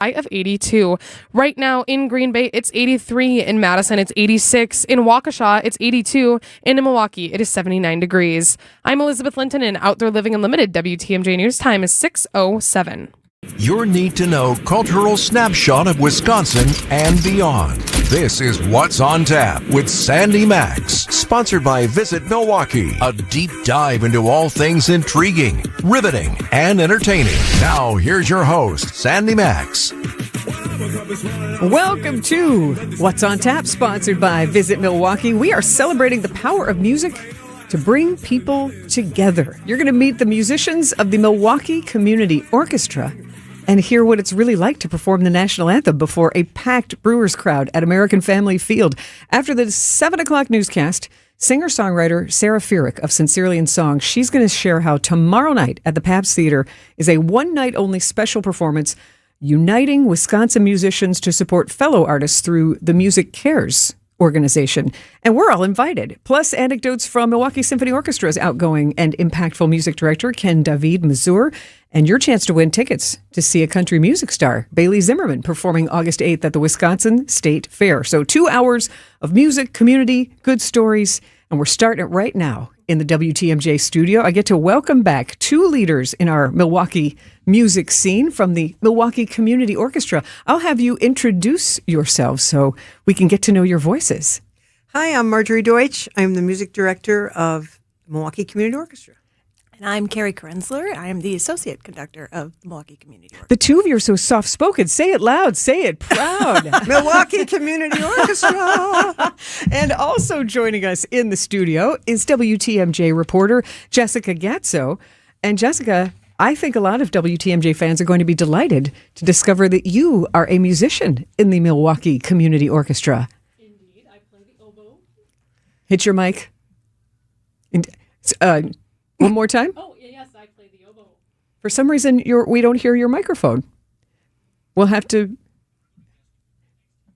High of 82. Right now in Green Bay, it's 83. In Madison, it's 86. In Waukesha, it's 82. And in Milwaukee, it is 79 degrees. I'm Elizabeth Linton, and Outdoor Living Unlimited WTMJ News Time is 6:07. Your need-to-know cultural snapshot of Wisconsin and beyond. This is What's on Tap with Sandy Maxx, sponsored by Visit Milwaukee, a deep dive into all things intriguing, riveting, and entertaining. Now, here's your host, Sandy Maxx. Welcome to What's on Tap, sponsored by Visit Milwaukee. We are celebrating the power of music to bring people together. You're going to meet the musicians of the Milwaukee Community Orchestra and hear what it's really like to perform the national anthem before a packed Brewers crowd at American Family Field. After the 7 o'clock newscast, singer-songwriter Sarah Fierick of Sincerely in Song, she's going to share how tomorrow night at the Pabst Theater is a one-night-only special performance uniting Wisconsin musicians to support fellow artists through the Music Cares organization. And we're all invited. Plus anecdotes from Milwaukee Symphony Orchestra's outgoing and impactful music director, Ken David Mazur, and your chance to win tickets to see a country music star, Bailey Zimmerman, performing August 8th at the Wisconsin State Fair. So 2 hours of music, community, good stories, and we're starting it right now in the WTMJ studio. I get to welcome back two leaders in our Milwaukee music scene from the Milwaukee Community Orchestra. I'll have you introduce yourselves so we can get to know your voices. Hi, I'm Marjorie Deutsch. I'm the music director of the Milwaukee Community Orchestra. And I'm Carrie Krenzler. I am the associate conductor of the Milwaukee Community Orchestra. The two of you are so soft-spoken. Say it loud. Say it proud. Milwaukee Community Orchestra. And also joining us in the studio is WTMJ reporter Jessica Gatso. And Jessica, I think a lot of WTMJ fans are going to be delighted to discover that you are a musician in the Milwaukee Community Orchestra. Indeed. I play the oboe. Hit your mic. One more time? Oh, yes, I play the oboe. For some reason, we don't hear your microphone. We'll have to...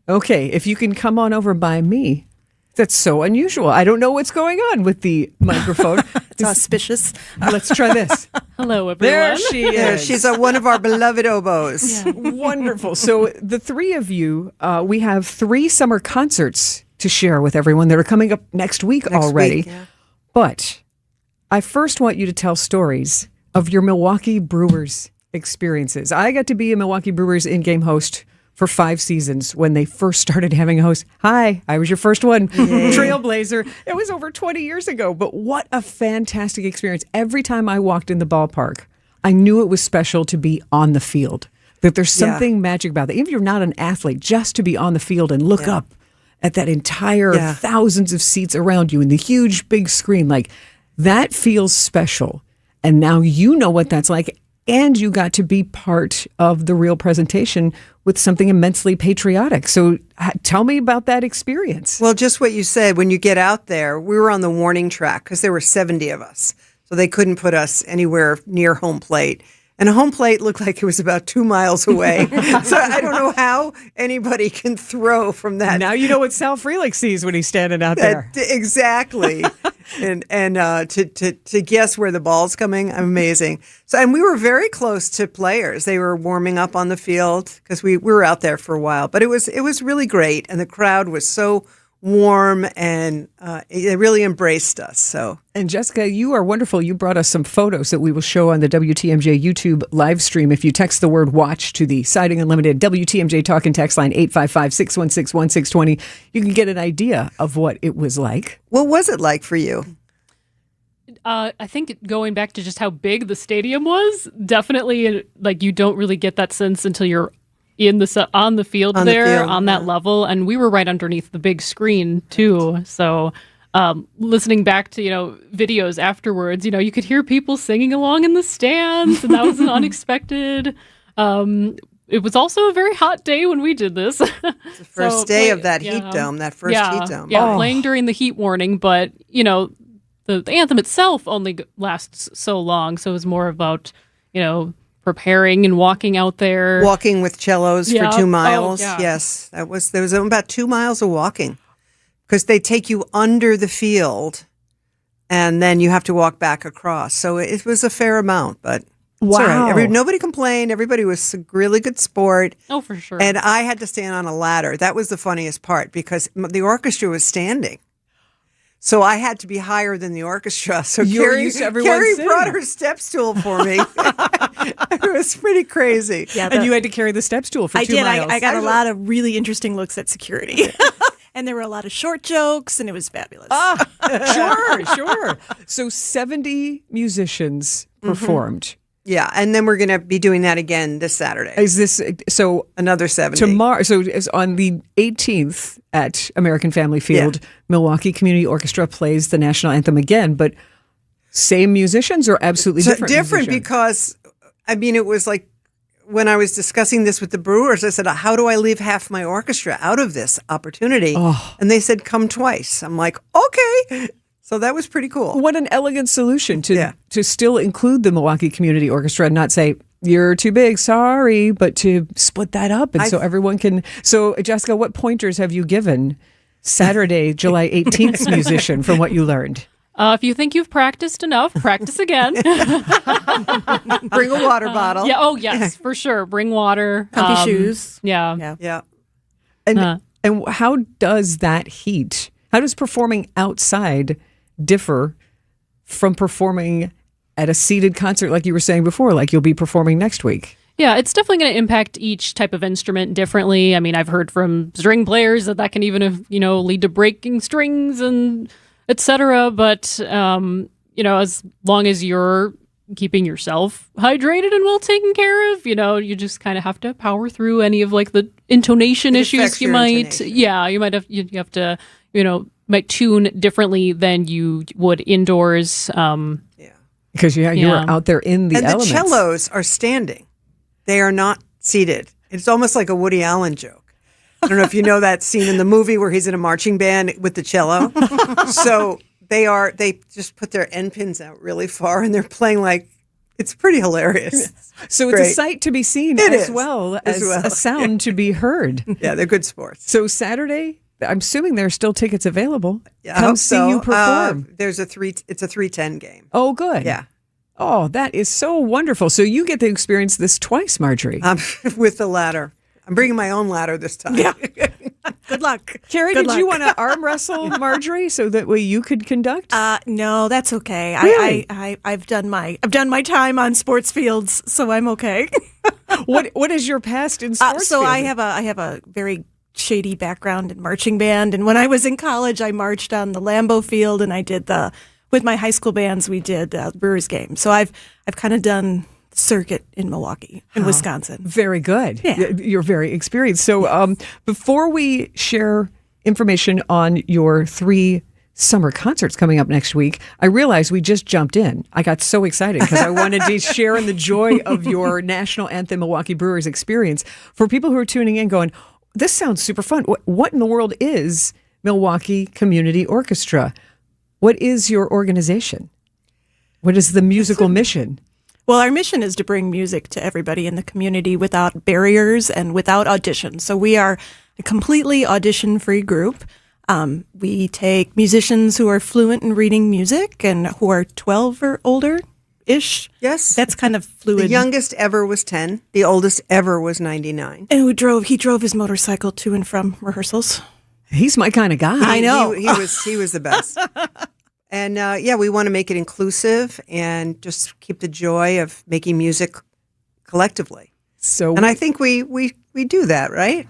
Okay, if you can come on over by me. That's so unusual. I don't know what's going on with the microphone. It's auspicious. Let's try this. Hello, everyone. There she is. Yeah, she's one of our beloved oboes. Yeah. Wonderful. So the three of you, we have 3 summer concerts to share with everyone that are coming up next week already. Yeah. But I first want you to tell stories of your Milwaukee Brewers experiences. I got to be a Milwaukee Brewers in-game host for 5 seasons when they first started having a host. Hi, I was your first one. Trailblazer. It was over 20 years ago, but what a fantastic experience. Every time I walked in the ballpark, I knew it was special to be on the field, that there's something magic about that. Even if you're not an athlete, just to be on the field and look up at that entire thousands of seats around you and the huge big screen, like that feels special. And now you know what that's like. And you got to be part of the real presentation with something immensely patriotic. So tell me about that experience. Well, just what you said, when you get out there, we were on the warning track because there were 70 of us. So they couldn't put us anywhere near home plate. And home plate looked like it was about 2 miles away. So I don't know how anybody can throw from that. Now you know what Sal Frelick sees when he's standing out there. Exactly. and to guess where the ball's coming, amazing. So, and we were very close to players. They were warming up on the field because we were out there for a while. But it was really great, and the crowd was so warm, and it really embraced us. So, and Jessica, you are wonderful. You brought us some photos that we will show on the WTMJ YouTube live stream. If you text the word watch to the Siding Unlimited WTMJ talk and text line 855-616-1620, you can get an idea of what it was like. What was it like for you? I think going back to just how big the stadium was, definitely like you don't really get that sense until you're on the field on that level, and we were right underneath the big screen too. So listening back to videos afterwards, you could hear people singing along in the stands, and that was an unexpected. It was also a very hot day when we did this. The first day of that heat dome, heat dome. Yeah, playing during the heat warning, but the anthem itself only lasts so long, so it was more about preparing and walking out there. Walking with cellos for 2 miles. Oh, yeah. Yes, there was about 2 miles of walking because they take you under the field and then you have to walk back across. So it was a fair amount, but It's all Wow. right. Nobody complained. Everybody was a really good sport. Oh, for sure. And I had to stand on a ladder. That was the funniest part because the orchestra was standing. So I had to be higher than the orchestra. So You're used to everyone Carrie sitting. brought her step stool for me. It was pretty crazy. Yeah, And you had to carry the step stool for I 2 did. miles. I got a lot of really interesting looks at security. And there were a lot of short jokes, and it was fabulous. Sure. So 70 musicians performed. Yeah, and then we're going to be doing that again this Saturday. Is this so? Another 70. Tomorrow, so it's on the 18th at American Family Field, Milwaukee Community Orchestra plays the national anthem again, but same musicians or absolutely different? Different musicians? because, I mean, it was like when I was discussing this with the Brewers, I said, how do I leave half my orchestra out of this opportunity? Oh. And they said, come twice. I'm like, okay. So that was pretty cool. What an elegant solution Yeah. to still include the Milwaukee Community Orchestra and not say, you're too big, sorry, but to split that up and so everyone can. So, Jessica, what pointers have you given Saturday, July 18th's musician from what you learned? If you think you've practiced enough, practice again. Bring a water bottle. Yeah. Oh, yes, for sure. Bring water. Comfy shoes. Yeah. Yeah. And how does that heat? How does performing outside differ from performing at a seated concert like you were saying before, like you'll be performing next week? Yeah, it's definitely going to impact each type of instrument differently. I mean, I've heard from string players that can even, lead to breaking strings and etc. But, as long as you're keeping yourself hydrated and well taken care of, you just kind of have to power through any of like the intonation It issues affects you your might. intonation. Yeah, you might have. You have to. Might tune differently than you would indoors. Because you are out there in the And elements. the cellos are standing. They are not seated. It's almost like a Woody Allen joke. I don't know if you know that scene in the movie where he's in a marching band with the cello. So they just put their end pins out really far and they're playing like, it's pretty hilarious. So it's a Great. sight to be seen It as is. well As as well. a sound to be heard. Yeah, they're good sports. So Saturday, I'm assuming there are still tickets available. Yeah, I Come hope see so. you perform. It's a 3:10 game. Oh, good. Yeah. Oh, that is so wonderful. So you get to experience this twice, Marjorie. With the ladder. I'm bringing my own ladder this time. Yeah. Good luck. Carrie, Good did you luck. want to arm wrestle Marjorie so that way you could conduct? No, that's okay. Really? I've done my time on sports fields, so I'm okay. What is your past in sports? So I field? have a very shady background in marching band, and when I was in college, I marched on the Lambeau Field, and I did with my high school bands we did Brewers games. So I've kind of done the circuit in Milwaukee, in Wisconsin. Very good. Yeah. You're very experienced. So before we share information on your 3 summer concerts coming up next week, I realized we just jumped in. I got so excited because I wanted to share in the joy of your national anthem Milwaukee Brewers experience for people who are tuning in going, this sounds super fun. What in the world is Milwaukee Community Orchestra? What is your organization? What is the musical mission? Well, our mission is to bring music to everybody in the community without barriers and without audition. So we are a completely audition-free group. We take musicians who are fluent in reading music and who are 12 or older-ish. Yes. That's kind of fluid. The youngest ever was 10. The oldest ever was 99. And he drove his motorcycle to and from rehearsals. He's my kind of guy. I know. He was the best. And we want to make it inclusive and just keep the joy of making music collectively. So And I think we do that, right?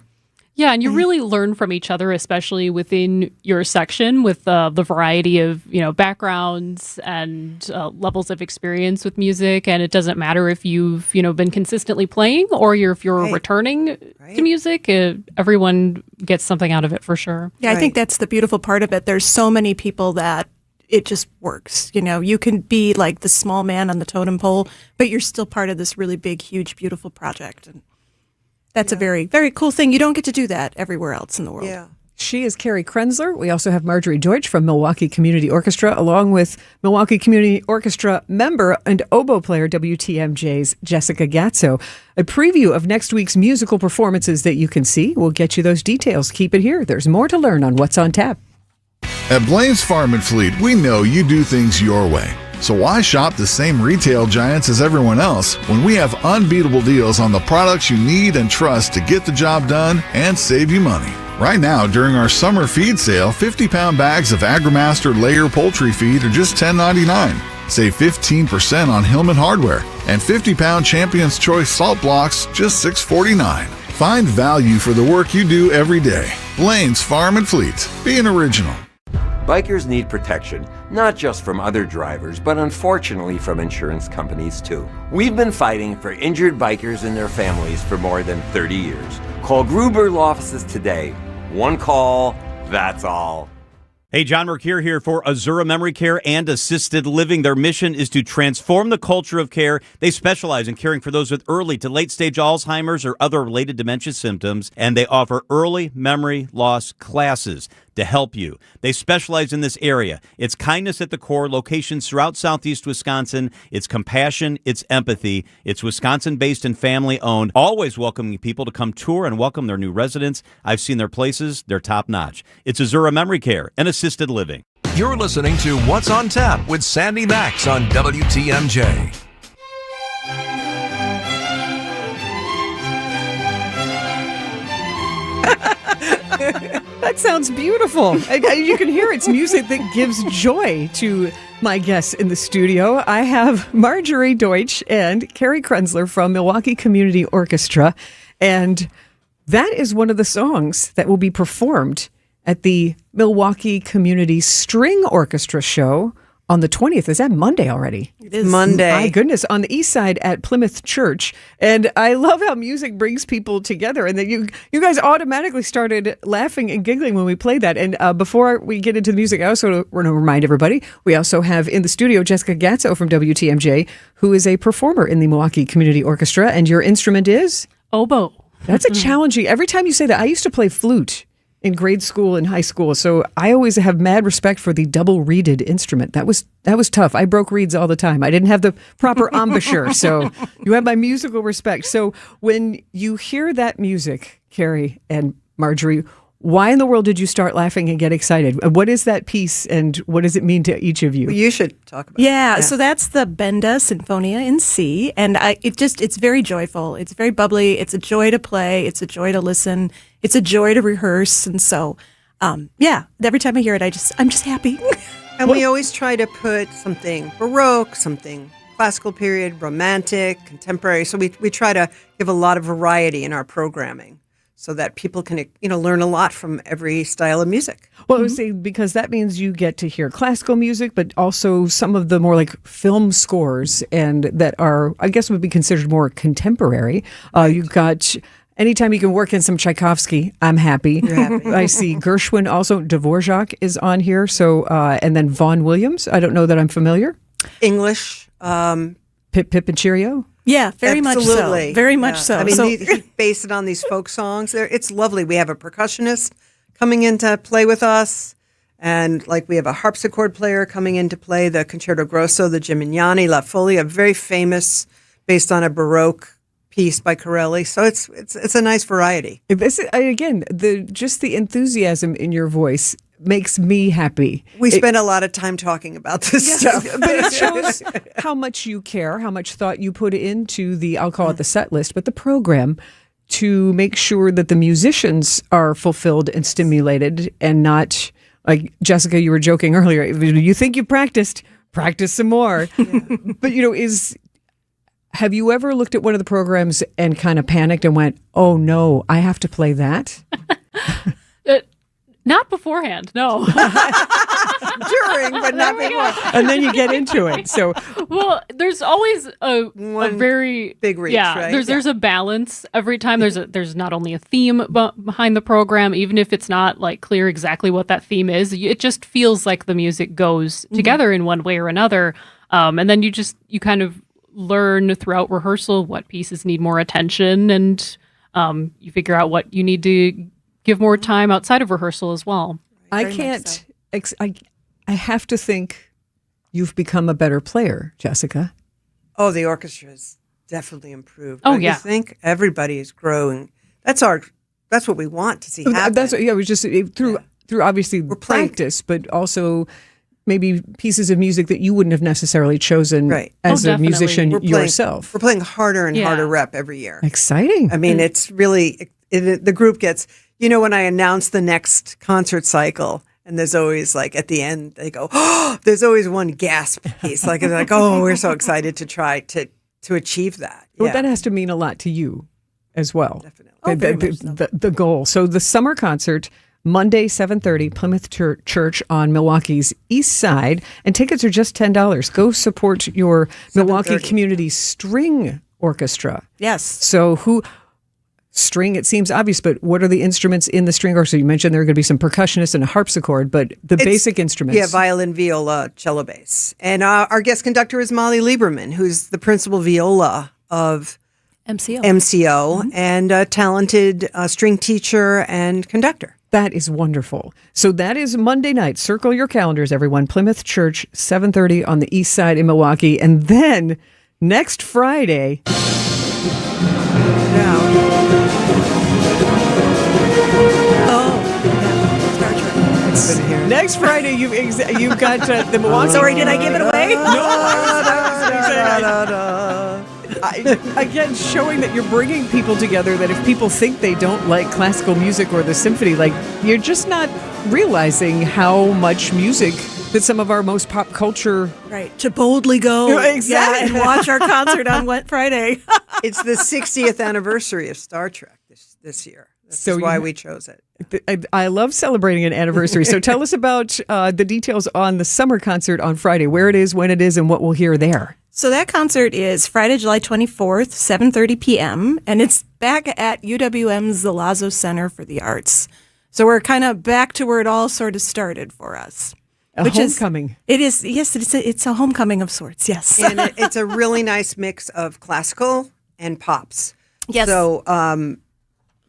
Yeah, and you really learn from each other, especially within your section, with the variety of backgrounds and levels of experience with music. And it doesn't matter if you've been consistently playing or if you're Right. returning to music. Everyone gets something out of it for sure. Yeah, I think Right. that's the beautiful part of it. There's so many people that it just works. You can be like the small man on the totem pole, but you're still part of this really big, huge, beautiful project. And that's a very, very cool thing. You don't get to do that everywhere else in the world. Yeah. she is Carrie Krenzler. We also have Marjorie Deutsch from Milwaukee Community Orchestra, along with Milwaukee Community Orchestra member and oboe player WTMJ's Jessica Gatso. A preview of next week's musical performances that you can see. We'll get you those details. Keep it here. There's more to learn on What's on Tap. At Blaine's Farm and Fleet, we know you do things your way. So why shop the same retail giants as everyone else when we have unbeatable deals on the products you need and trust to get the job done and save you money? Right now, during our summer feed sale, 50-pound bags of AgriMaster layer poultry feed are just $10.99. Save 15% on Hillman hardware, and 50-pound Champion's Choice salt blocks just $6.49. Find value for the work you do every day. Blaine's Farm and Fleet. Be an original. Bikers need protection, not just from other drivers, but unfortunately from insurance companies too. We've been fighting for injured bikers and their families for more than 30 years. Call Gruber Law Offices today. One call, that's all. Hey, John Mercure here for Azura Memory Care and Assisted Living. Their mission is to transform the culture of care. They specialize in caring for those with early to late-stage Alzheimer's or other related dementia symptoms, and they offer early memory loss classes to help you. They specialize in this area. It's kindness at the core, locations throughout southeast Wisconsin. It's compassion, it's empathy. It's Wisconsin-based and family-owned, always welcoming people to come tour and welcome their new residents. I've seen their places. They're top-notch. It's Azura Memory Care and Assisted Living. You're listening to What's on Tap with Sandy Maxx on WTMJ. That sounds beautiful. You can hear it's music that gives joy to my guests in the studio. I have Marjorie Deutsch and Carrie Krenzler from Milwaukee Community Orchestra. And that is one of the songs that will be performed at the Milwaukee Community String Orchestra show on the 20th. Is that Monday already? It is Monday. My goodness, on the east side at Plymouth Church. And I love how music brings people together. And that you guys automatically started laughing and giggling when we played that. And before we get into the music, I also want to remind everybody, we also have in the studio Jessica Gatzo from WTMJ, who is a performer in the Milwaukee Community Orchestra. And your instrument is? Oboe. That's a challenging. Every time you say that, I used to play flute in grade school and high school. So I always have mad respect for the double reeded instrument. That was tough. I broke reeds all the time. I didn't have the proper embouchure. So you have my musical respect. So when you hear that music, Carrie and Marjorie, why in the world did you start laughing and get excited? What is that piece and what does it mean to each of you? Well, you should talk about it. Yeah, so that's the Benda Sinfonia in C, and it's very joyful. It's very bubbly. It's a joy to play. It's a joy to listen. It's a joy to rehearse, and so every time I hear it, I'm just happy. And we always try to put something Baroque, something classical period, romantic, contemporary. So we try to give a lot of variety in our programming, so that people can, learn a lot from every style of music. Well, I would say because that means you get to hear classical music, but also some of the more like film scores and that are, I guess, would be considered more contemporary. You've got, anytime you can work in some Tchaikovsky, I'm happy. You're happy. I see Gershwin also, Dvorak is on here. So, and then Vaughan Williams. I don't know that I'm familiar. English. Pip and Cheerio. Yeah, very Absolutely. much so. Very much so. I mean, So- he based it on these folk songs. It's lovely. We have a percussionist coming in to play with us, and we have a harpsichord player coming in to play the Concerto Grosso, the Gimignani La Folia, very famous, based on a Baroque piece by Corelli. So it's a nice variety. This is, again, just the enthusiasm in your voice makes me happy. We spend a lot of time talking about this stuff. But it shows how much you care, how much thought you put into I'll call it the set list, but the program, to make sure that the musicians are fulfilled and stimulated and not, like Jessica, you were joking earlier, you think you practice some more. Yeah. But, have you ever looked at one of the programs and kind of panicked and went, oh no, I have to play that? Not beforehand, no. During, but not before. And then you get into it. So, well, there's always a very big reach, right? There's a balance every time. There's not only a theme behind the program, even if it's not clear exactly what that theme is. It just feels like the music goes together in one way or another, and then you kind of learn throughout rehearsal what pieces need more attention, and you figure out what you need to give more time outside of rehearsal as well. I can't. I have to think you've become a better player, Jessica. Oh, the orchestra has definitely improved. Oh, Don't yeah. You think everybody is growing? That's what we want to see happen. That's it was just through obviously We're playing- practice, but also maybe pieces of music that you wouldn't have necessarily chosen as a definitely. musician yourself. We're playing harder and harder rep every year. Exciting. I mean, it's really, the group gets, when I announce the next concert cycle, and there's always like at the end, they go, oh, there's always one gasp piece. Like, they're like, oh, we're so excited to try to achieve that. Well, that has to mean a lot to you as well. Definitely. The goal. So the summer concert, Monday, 7:30, Plymouth Church on Milwaukee's East Side. And tickets are just $10. Go support your Milwaukee Community String Orchestra. Yes. So string, it seems obvious, but what are the instruments in the string orchestra? You mentioned there are going to be some percussionists and a harpsichord, but it's basic instruments. Yeah, violin, viola, cello, bass. And our guest conductor is Molly Lieberman, who's the principal viola of MCO and a talented string teacher and conductor. That is wonderful. So that is Monday night. Circle your calendars, everyone. Plymouth Church, 7:30 on the East Side in Milwaukee. And then next Friday... Next Friday, you've got the Milwaukee... Sorry, did I give it away? Again, showing that you're bringing people together, that if people think they don't like classical music or the symphony, like, you're just not realizing how much music that some of our most pop culture... Right, to boldly go exactly. and watch our concert on Friday. It's the 60th anniversary of Star Trek this year. That's why we chose it. I love celebrating an anniversary. So tell us about the details on the summer concert on Friday, where it is, when it is, and what we'll hear there. So that concert is Friday, July 24th, 7:30 p.m., and it's back at UWM's Zalazzo Center for the Arts. So we're kind of back to where it all sort of started for us. A homecoming. It's a homecoming of sorts, yes. And it's a really nice mix of classical and pops. Yes. So,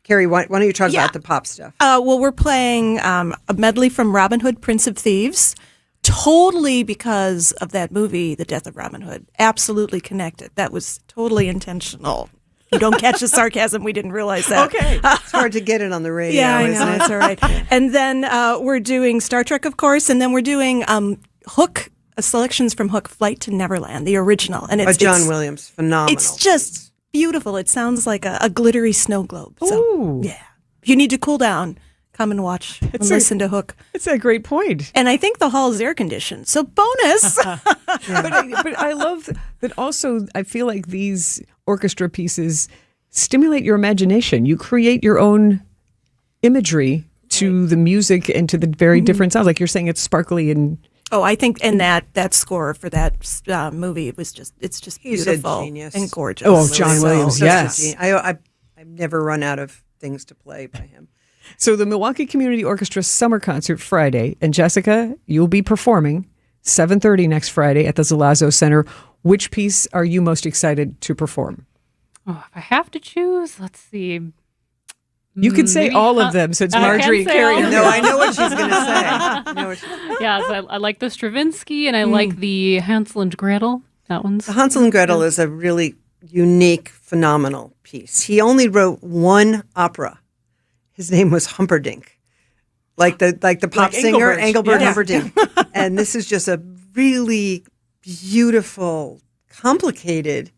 Carrie, why don't you talk about the pop stuff? Well, we're playing a medley from Robin Hood, Prince of Thieves. Totally because of that movie, The Death of Robin Hood. Absolutely connected. That was totally intentional. You don't catch the sarcasm. We didn't realize that. Okay. It's hard to get it on the radio, yeah, I know. isn't it? That's all right. And then we're doing Star Trek, of course, and then we're doing Hook, selections from Hook, Flight to Neverland, the original. And it's John Williams. Phenomenal. It's just beautiful. It sounds like a glittery snow globe. So, Ooh. yeah. If you need to cool down, come and watch and listen to Hook. It's a great point. And I think the hall is air conditioned, so bonus. But I love that also. I feel like these orchestra pieces stimulate your imagination. You create your own imagery to the music and to the very different sounds. Like you're saying, it's sparkly and... Oh, I think, and that score for that movie, it's just He's beautiful a genius. and gorgeous. Oh, John Williams, Such a yes. genius. I've never run out of things to play by him. So the Milwaukee Community Orchestra Summer Concert Friday. And Jessica, you'll be performing 7:30 next Friday at the Zalazzo Center. Which piece are you most excited to perform? Oh, if I have to choose, let's see. You could say all of them since Marjorie and Carrie. No, I know what she's going to say. Yes, I like the Stravinsky and I like the Hansel and Gretel. That one's... The Hansel and Gretel is a really unique, phenomenal piece. He only wrote one opera. His name was Humperdinck, like the pop singer Engelbert Humperdinck. And this is just a really beautiful, complicated,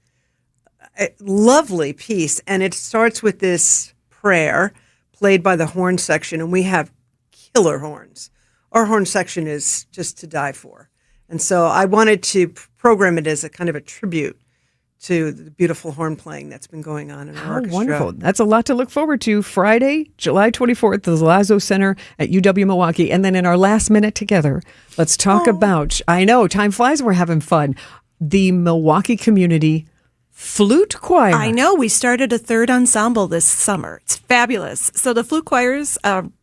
lovely piece. And it starts with this prayer played by the horn section, and we have killer horns. Our horn section is just to die for. And so I wanted to program it as a kind of a tribute to the beautiful horn playing that's been going on in our orchestra. Wonderful. That's a lot to look forward to. Friday, July 24th, the Zalazzo Center at UW Milwaukee. And then in our last minute together, let's talk about, I know, time flies, we're having fun, the Milwaukee Community Flute Choir. I know. We started a third ensemble this summer. It's fabulous. So the Flute Choir's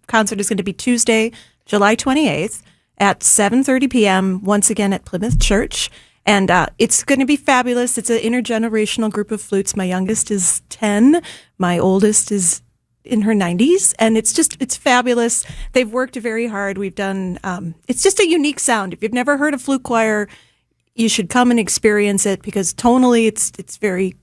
concert is going to be Tuesday, July 28th at 7:30 p.m., once again at Plymouth Church. And it's going to be fabulous. It's an intergenerational group of flutes. My youngest is 10. My oldest is in her 90s. And it's fabulous. They've worked very hard. We've done, it's just a unique sound. If you've never heard a flute choir, you should come and experience it because tonally it's very,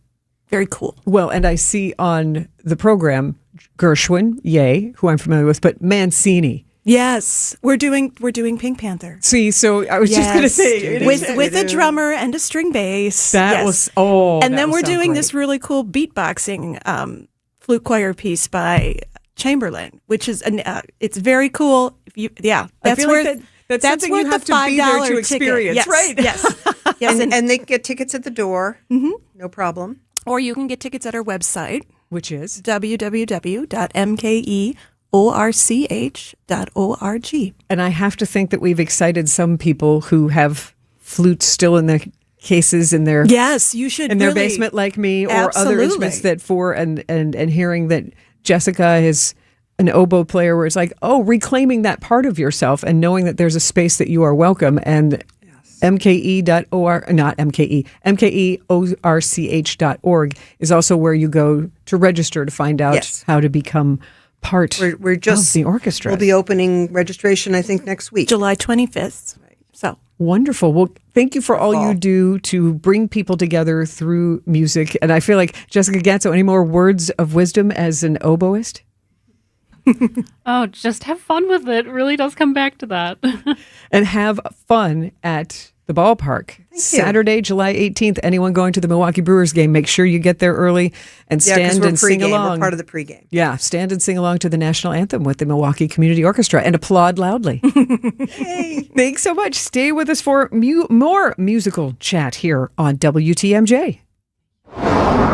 very cool. Well, and I see on the program Gershwin, yay, who I'm familiar with, but Mancini. Yes, we're doing Pink Panther. See, so I was just going to say with a drummer and a string bass. That was and then we're doing this really cool beatboxing flute choir piece by Chamberlain, which is it's very cool. That's worth that's something you have to be there to experience, yes, right? Yes, yes, and they get tickets at the door. Mm-hmm. No problem. Or you can get tickets at our website, which is www.mkeorch.org. And I have to think that we've excited some people who have flutes still in their cases in their you should in their basement like me, or other instruments that and hearing that Jessica is an oboe player, where it's like, reclaiming that part of yourself and knowing that there's a space that you are welcome. And mkeorch.org is also where you go to register to find out how to become part of the orchestra. We'll be opening registration, I think, next week. July 25th. So wonderful. Well, thank you for all you do to bring people together through music. And I feel like, Jessica Gatso, any more words of wisdom as an oboist? Just have fun with it. It really does come back to that. And have fun at the ballpark. Saturday, July 18th. Anyone going to the Milwaukee Brewers game, make sure you get there early and stand and sing along. We're part of the pregame. Yeah, stand and sing along to the national anthem with the Milwaukee Community Orchestra and applaud loudly. Hey, thanks so much. Stay with us for more musical chat here on WTMJ.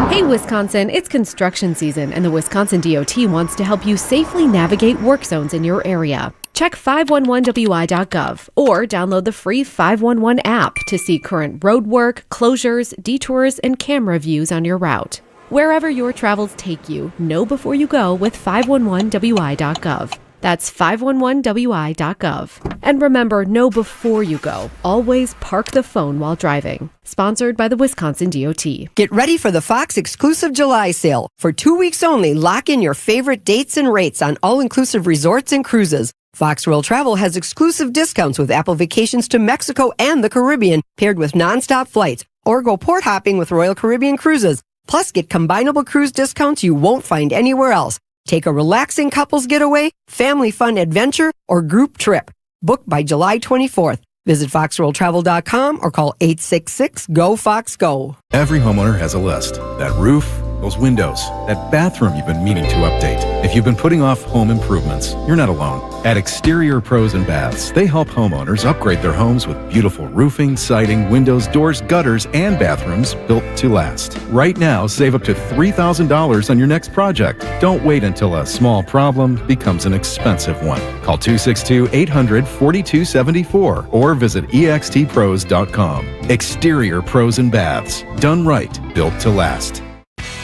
Hey, Wisconsin, it's construction season, and the Wisconsin DOT wants to help you safely navigate work zones in your area. Check 511wi.gov or download the free 511 app to see current road work, closures, detours, and camera views on your route. Wherever your travels take you, know before you go with 511wi.gov. That's 511wi.gov. And remember, know before you go. Always park the phone while driving. Sponsored by the Wisconsin DOT. Get ready for the Fox exclusive July sale. For 2 weeks only, lock in your favorite dates and rates on all-inclusive resorts and cruises. Fox World Travel has exclusive discounts with Apple vacations to Mexico and the Caribbean, paired with nonstop flights, or go port hopping with Royal Caribbean Cruises. Plus, get combinable cruise discounts you won't find anywhere else. Take a relaxing couples getaway, family fun adventure, or group trip. Book by July 24th. Visit foxworldtravel.com or call 866-GO-FOX-GO. Every homeowner has a list. That roof, those windows, that bathroom you've been meaning to update. If you've been putting off home improvements, you're not alone. At Exterior Pros and Baths, they help homeowners upgrade their homes with beautiful roofing, siding, windows, doors, gutters, and bathrooms built to last. Right now, save up to $3,000 on your next project. Don't wait until a small problem becomes an expensive one. Call 262-800-4274 or visit extpros.com. Exterior Pros and Baths. Done right, built to last.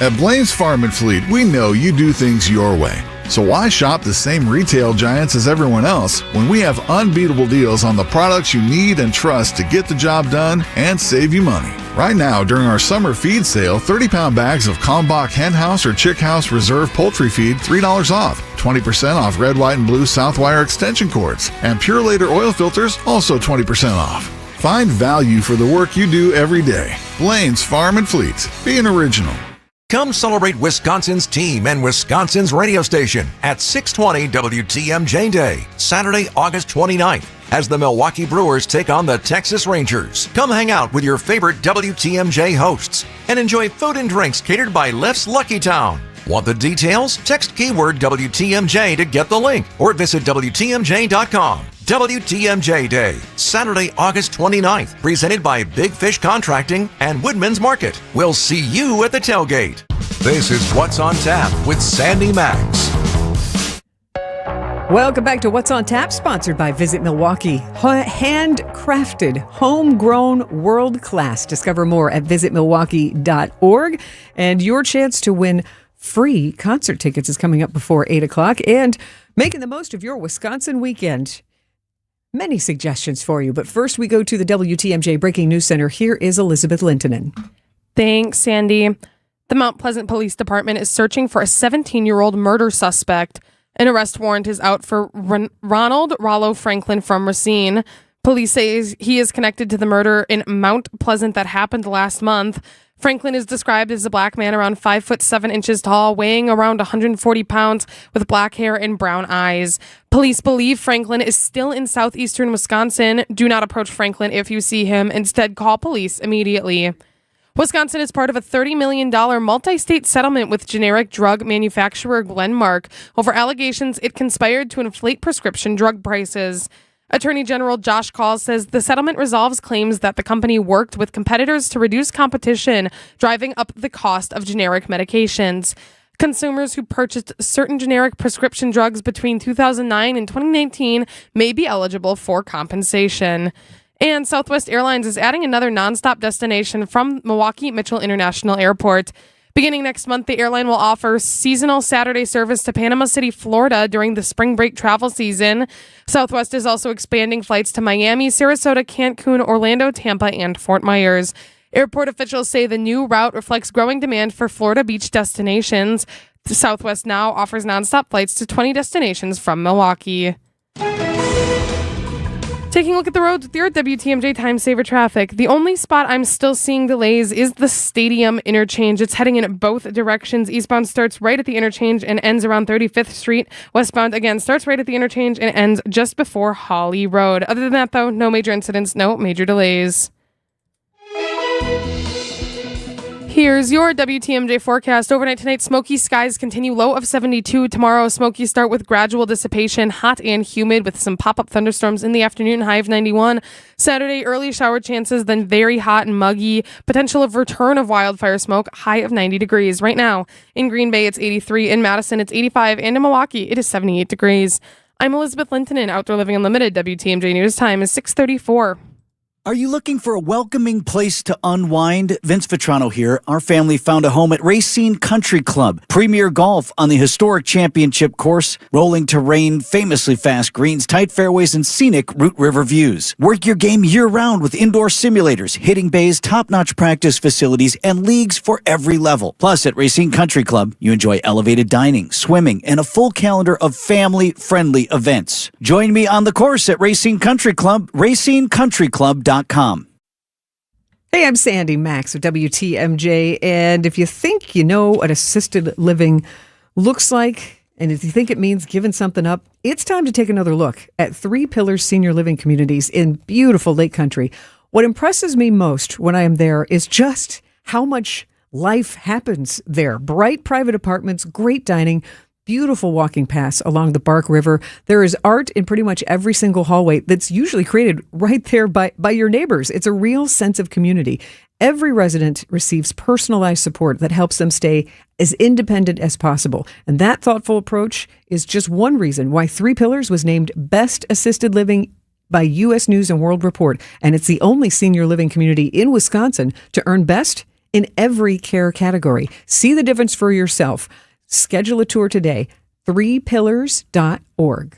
At Blaine's Farm and Fleet, we know you do things your way. So why shop the same retail giants as everyone else when we have unbeatable deals on the products you need and trust to get the job done and save you money? Right now, during our summer feed sale, 30-pound bags of Kalmbach Hen House or Chick House Reserve Poultry Feed, $3 off. 20% off red, white, and blue Southwire extension cords. And Pure Later oil filters, also 20% off. Find value for the work you do every day. Blaine's Farm and Fleet. Be an original. Come celebrate Wisconsin's team and Wisconsin's radio station at 620 WTMJ Day, Saturday, August 29th, as the Milwaukee Brewers take on the Texas Rangers. Come hang out with your favorite WTMJ hosts and enjoy food and drinks catered by Left's Lucky Town. Want the details? Text keyword WTMJ to get the link or visit WTMJ.com. WTMJ Day, Saturday, August 29th, presented by Big Fish Contracting and Woodman's Market. We'll see you at the tailgate. This is What's on Tap with Sandy Maxx. Welcome back to What's on Tap, sponsored by Visit Milwaukee. Handcrafted, homegrown, world class. Discover more at visitmilwaukee.org. And your chance to win free concert tickets is coming up before 8 o'clock. And making the most of your Wisconsin weekend. Many suggestions for you, but first we go to the WTMJ Breaking News Center. Here is Elizabeth Lintonen. Thanks, Sandy. The Mount Pleasant Police Department is searching for a 17-year-old murder suspect. An arrest warrant is out for Ronald Rollo Franklin from Racine. Police say he is connected to the murder in Mount Pleasant that happened last month. Franklin is described as a black man around 5'7" tall, weighing around 140 pounds, with black hair and brown eyes. Police believe Franklin is still in southeastern Wisconsin. Do not approach Franklin if you see him. Instead, call police immediately. Wisconsin is part of a $30 million multi-state settlement with generic drug manufacturer Glenmark over allegations it conspired to inflate prescription drug prices. Attorney General Josh Call says the settlement resolves claims that the company worked with competitors to reduce competition, driving up the cost of generic medications. Consumers who purchased certain generic prescription drugs between 2009 and 2019 may be eligible for compensation. And Southwest Airlines is adding another nonstop destination from Milwaukee Mitchell International Airport. Beginning next month, the airline will offer seasonal Saturday service to Panama City, Florida during the spring break travel season. Southwest is also expanding flights to Miami, Sarasota, Cancun, Orlando, Tampa, and Fort Myers. Airport officials say the new route reflects growing demand for Florida beach destinations. Southwest now offers nonstop flights to 20 destinations from Milwaukee. Taking a look at the roads with your WTMJ Time Saver traffic. The only spot I'm still seeing delays is the Stadium interchange. It's heading in both directions. Eastbound starts right at the interchange and ends around 35th Street. Westbound, again, starts right at the interchange and ends just before Holly Road. Other than that, though, no major incidents, no major delays. Here's your WTMJ forecast. Overnight tonight, smoky skies continue, low of 72. Tomorrow, smoky start with gradual dissipation, hot and humid with some pop-up thunderstorms in the afternoon, high of 91. Saturday, early shower chances, then very hot and muggy. Potential of return of wildfire smoke, high of 90 degrees. Right now, in Green Bay, it's 83. In Madison, it's 85. And in Milwaukee, it is 78 degrees. I'm Elizabeth Linton in Outdoor Living Unlimited. WTMJ News Time is 6:34. Are you looking for a welcoming place to unwind? Vince Vitrano here. Our family found a home at Racine Country Club. Premier golf on the historic championship course, rolling terrain, famously fast greens, tight fairways, and scenic Root River views. Work your game year-round with indoor simulators, hitting bays, top-notch practice facilities, and leagues for every level. Plus, at Racine Country Club, you enjoy elevated dining, swimming, and a full calendar of family-friendly events. Join me on the course at Racine Country Club, racinecountryclub.com. Hey, I'm Sandy Maxx of WTMJ, and if you think you know what assisted living looks like, and if you think it means giving something up, it's time to take another look at Three Pillars Senior Living Communities in beautiful Lake Country. What impresses me most when I am there is just how much life happens there. Bright private apartments, great dining, beautiful walking paths along the Bark River. There is art in pretty much every single hallway that's usually created right there by your neighbors. It's a real sense of community. Every resident receives personalized support that helps them stay as independent as possible. And that thoughtful approach is just one reason why Three Pillars was named Best Assisted Living by U.S. News and World Report. And it's the only senior living community in Wisconsin to earn Best in every care category. See the difference for yourself. Schedule a tour today, threepillars.org.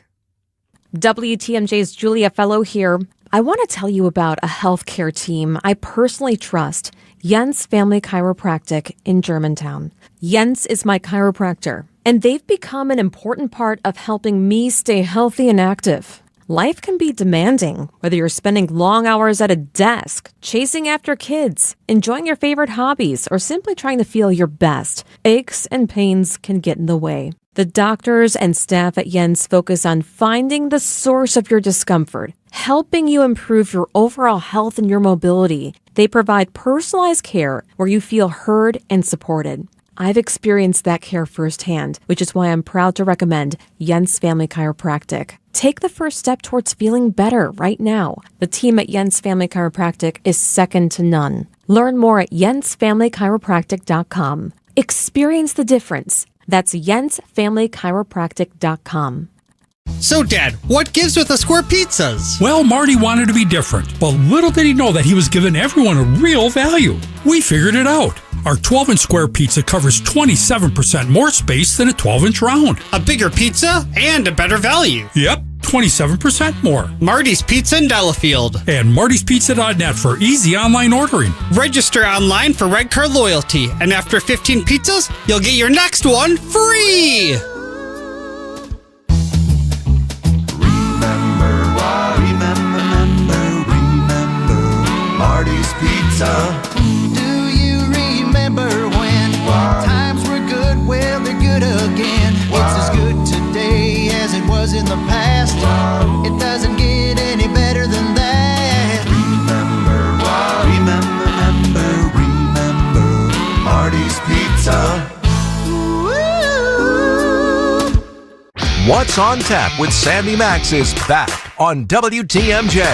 WTMJ's Julia Fellow here. I want to tell you about a healthcare team I personally trust, Jens Family Chiropractic in Germantown. Jens is my chiropractor, and they've become an important part of helping me stay healthy and active. Life can be demanding, whether you're spending long hours at a desk, chasing after kids, enjoying your favorite hobbies, or simply trying to feel your best. Aches and pains can get in the way. The doctors and staff at Jens focus on finding the source of your discomfort, helping you improve your overall health and your mobility. They provide personalized care where you feel heard and supported. I've experienced that care firsthand, which is why I'm proud to recommend Jens Family Chiropractic. Take the first step towards feeling better right now. The team at Jens Family Chiropractic is second to none. Learn more at jensfamilychiropractic.com. Experience the difference. That's jensfamilychiropractic.com. So, Dad, what gives with the square pizzas? Well, Marty wanted to be different, but little did he know that he was giving everyone a real value. We figured it out. Our 12-inch square pizza covers 27% more space than a 12-inch round. A bigger pizza and a better value. Yep, 27% more. Marty's Pizza in Delafield. And martyspizza.net for easy online ordering. Register online for Red Card Loyalty, and after 15 pizzas, you'll get your next one free! Remember Marty's Pizza. Do you remember? was in the past. It doesn't get any better than that. Remember Marty's Pizza. What's on Tap with Sandy Maxx is back on WTMJ.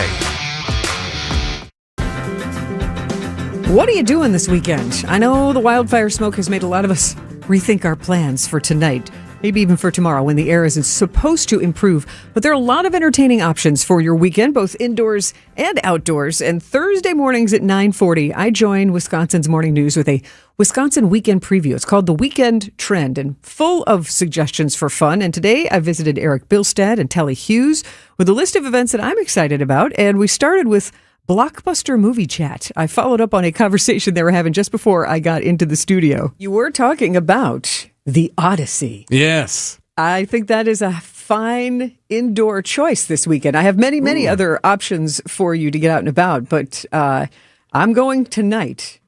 What are you doing this weekend? I know the wildfire smoke has made a lot of us rethink our plans for tonight, maybe even for tomorrow when the air is supposed to improve. But there are a lot of entertaining options for your weekend, both indoors and outdoors. And Thursday mornings at 9:40, I join Wisconsin's Morning News with a Wisconsin weekend preview. It's called The Weekend Trend and full of suggestions for fun. And today I visited Eric Bilstad and Telly Hughes with a list of events that I'm excited about. And we started with Blockbuster Movie Chat. I followed up on a conversation they were having just before I got into the studio. You were talking about The Odyssey. Yes. I think that is a fine indoor choice this weekend. I have many other options for you to get out and about, but I'm going tonight.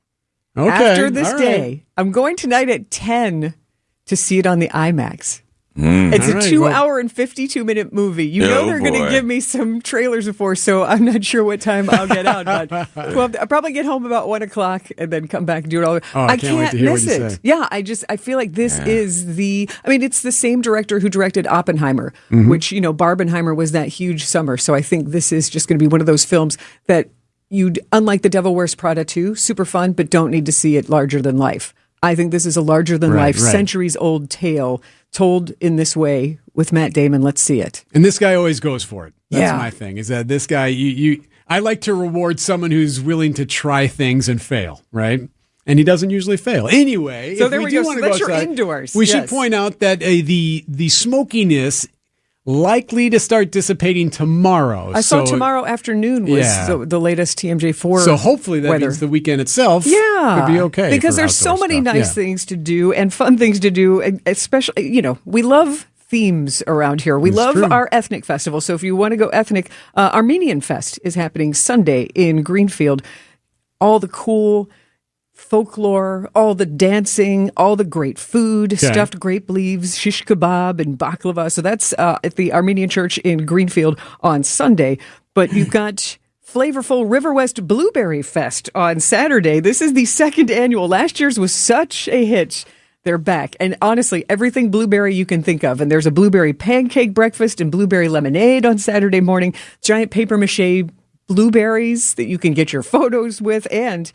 Okay. After this All day, right. I'm going tonight at 10 to see it on the IMAX. Mm. It's All a right, 2 hour and 52 minute movie. You know they're going to give me some trailers before, so I'm not sure what time I'll get out. But I'll probably get home about 1 o'clock and then come back and do it all. I can't wait to hear miss what you it. say. Yeah, I feel like this is it's the same director who directed Oppenheimer, Mm-hmm. which, Barbenheimer was that huge summer. So I think this is just going to be one of those films that unlike The Devil Wears Prada 2, super fun, but don't need to see it larger than life. I think this is a larger than life, centuries old tale told in this way with Matt Damon. Let's see it. And this guy always goes for it. That's Yeah. my thing, is that this guy, I like to reward someone who's willing to try things and fail, right? And he doesn't usually fail. Anyway, So if there we we do go. want So to go that's your outside, indoors. we should Yes. point out that the smokiness likely to start dissipating tomorrow. I saw So- tomorrow afternoon was Yeah. the latest TMJ4 So hopefully that weather. means the weekend itself Yeah, could be okay. because for there's so outdoor many stuff. nice Yeah. things to do and fun things to do, especially, we love themes around here. We It's love true. our ethnic festival. So if you want to go ethnic, Armenian Fest is happening Sunday in Greenfield. All the cool folklore, all the dancing, all the great food, stuffed grape leaves, shish kebab, and baklava. So that's at the Armenian Church in Greenfield on Sunday. But you've got flavorful River West Blueberry Fest on Saturday. This is the second annual. Last year's was such a hit. They're back. And honestly, everything blueberry you can think of. And there's a blueberry pancake breakfast and blueberry lemonade on Saturday morning. Giant paper mache blueberries that you can get your photos with. And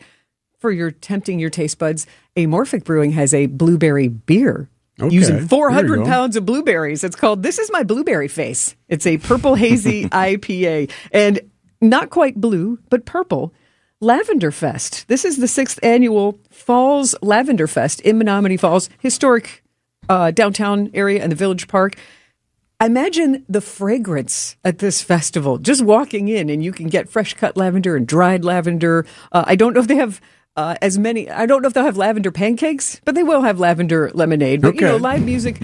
for tempting your taste buds, Amorphic Brewing has a blueberry beer. Okay, Using there you 400 go. pounds of blueberries. It's called This Is My Blueberry Face. It's a purple hazy IPA. And not quite blue, but purple. Lavender Fest. This is the 6th annual Falls Lavender Fest in Menominee Falls, historic downtown area and the Village Park. Imagine the fragrance at this festival. Just walking in and you can get fresh cut lavender and dried lavender. I don't know if they have as many. I don't know if they'll have lavender pancakes, but they will have lavender lemonade. But, Okay. live music,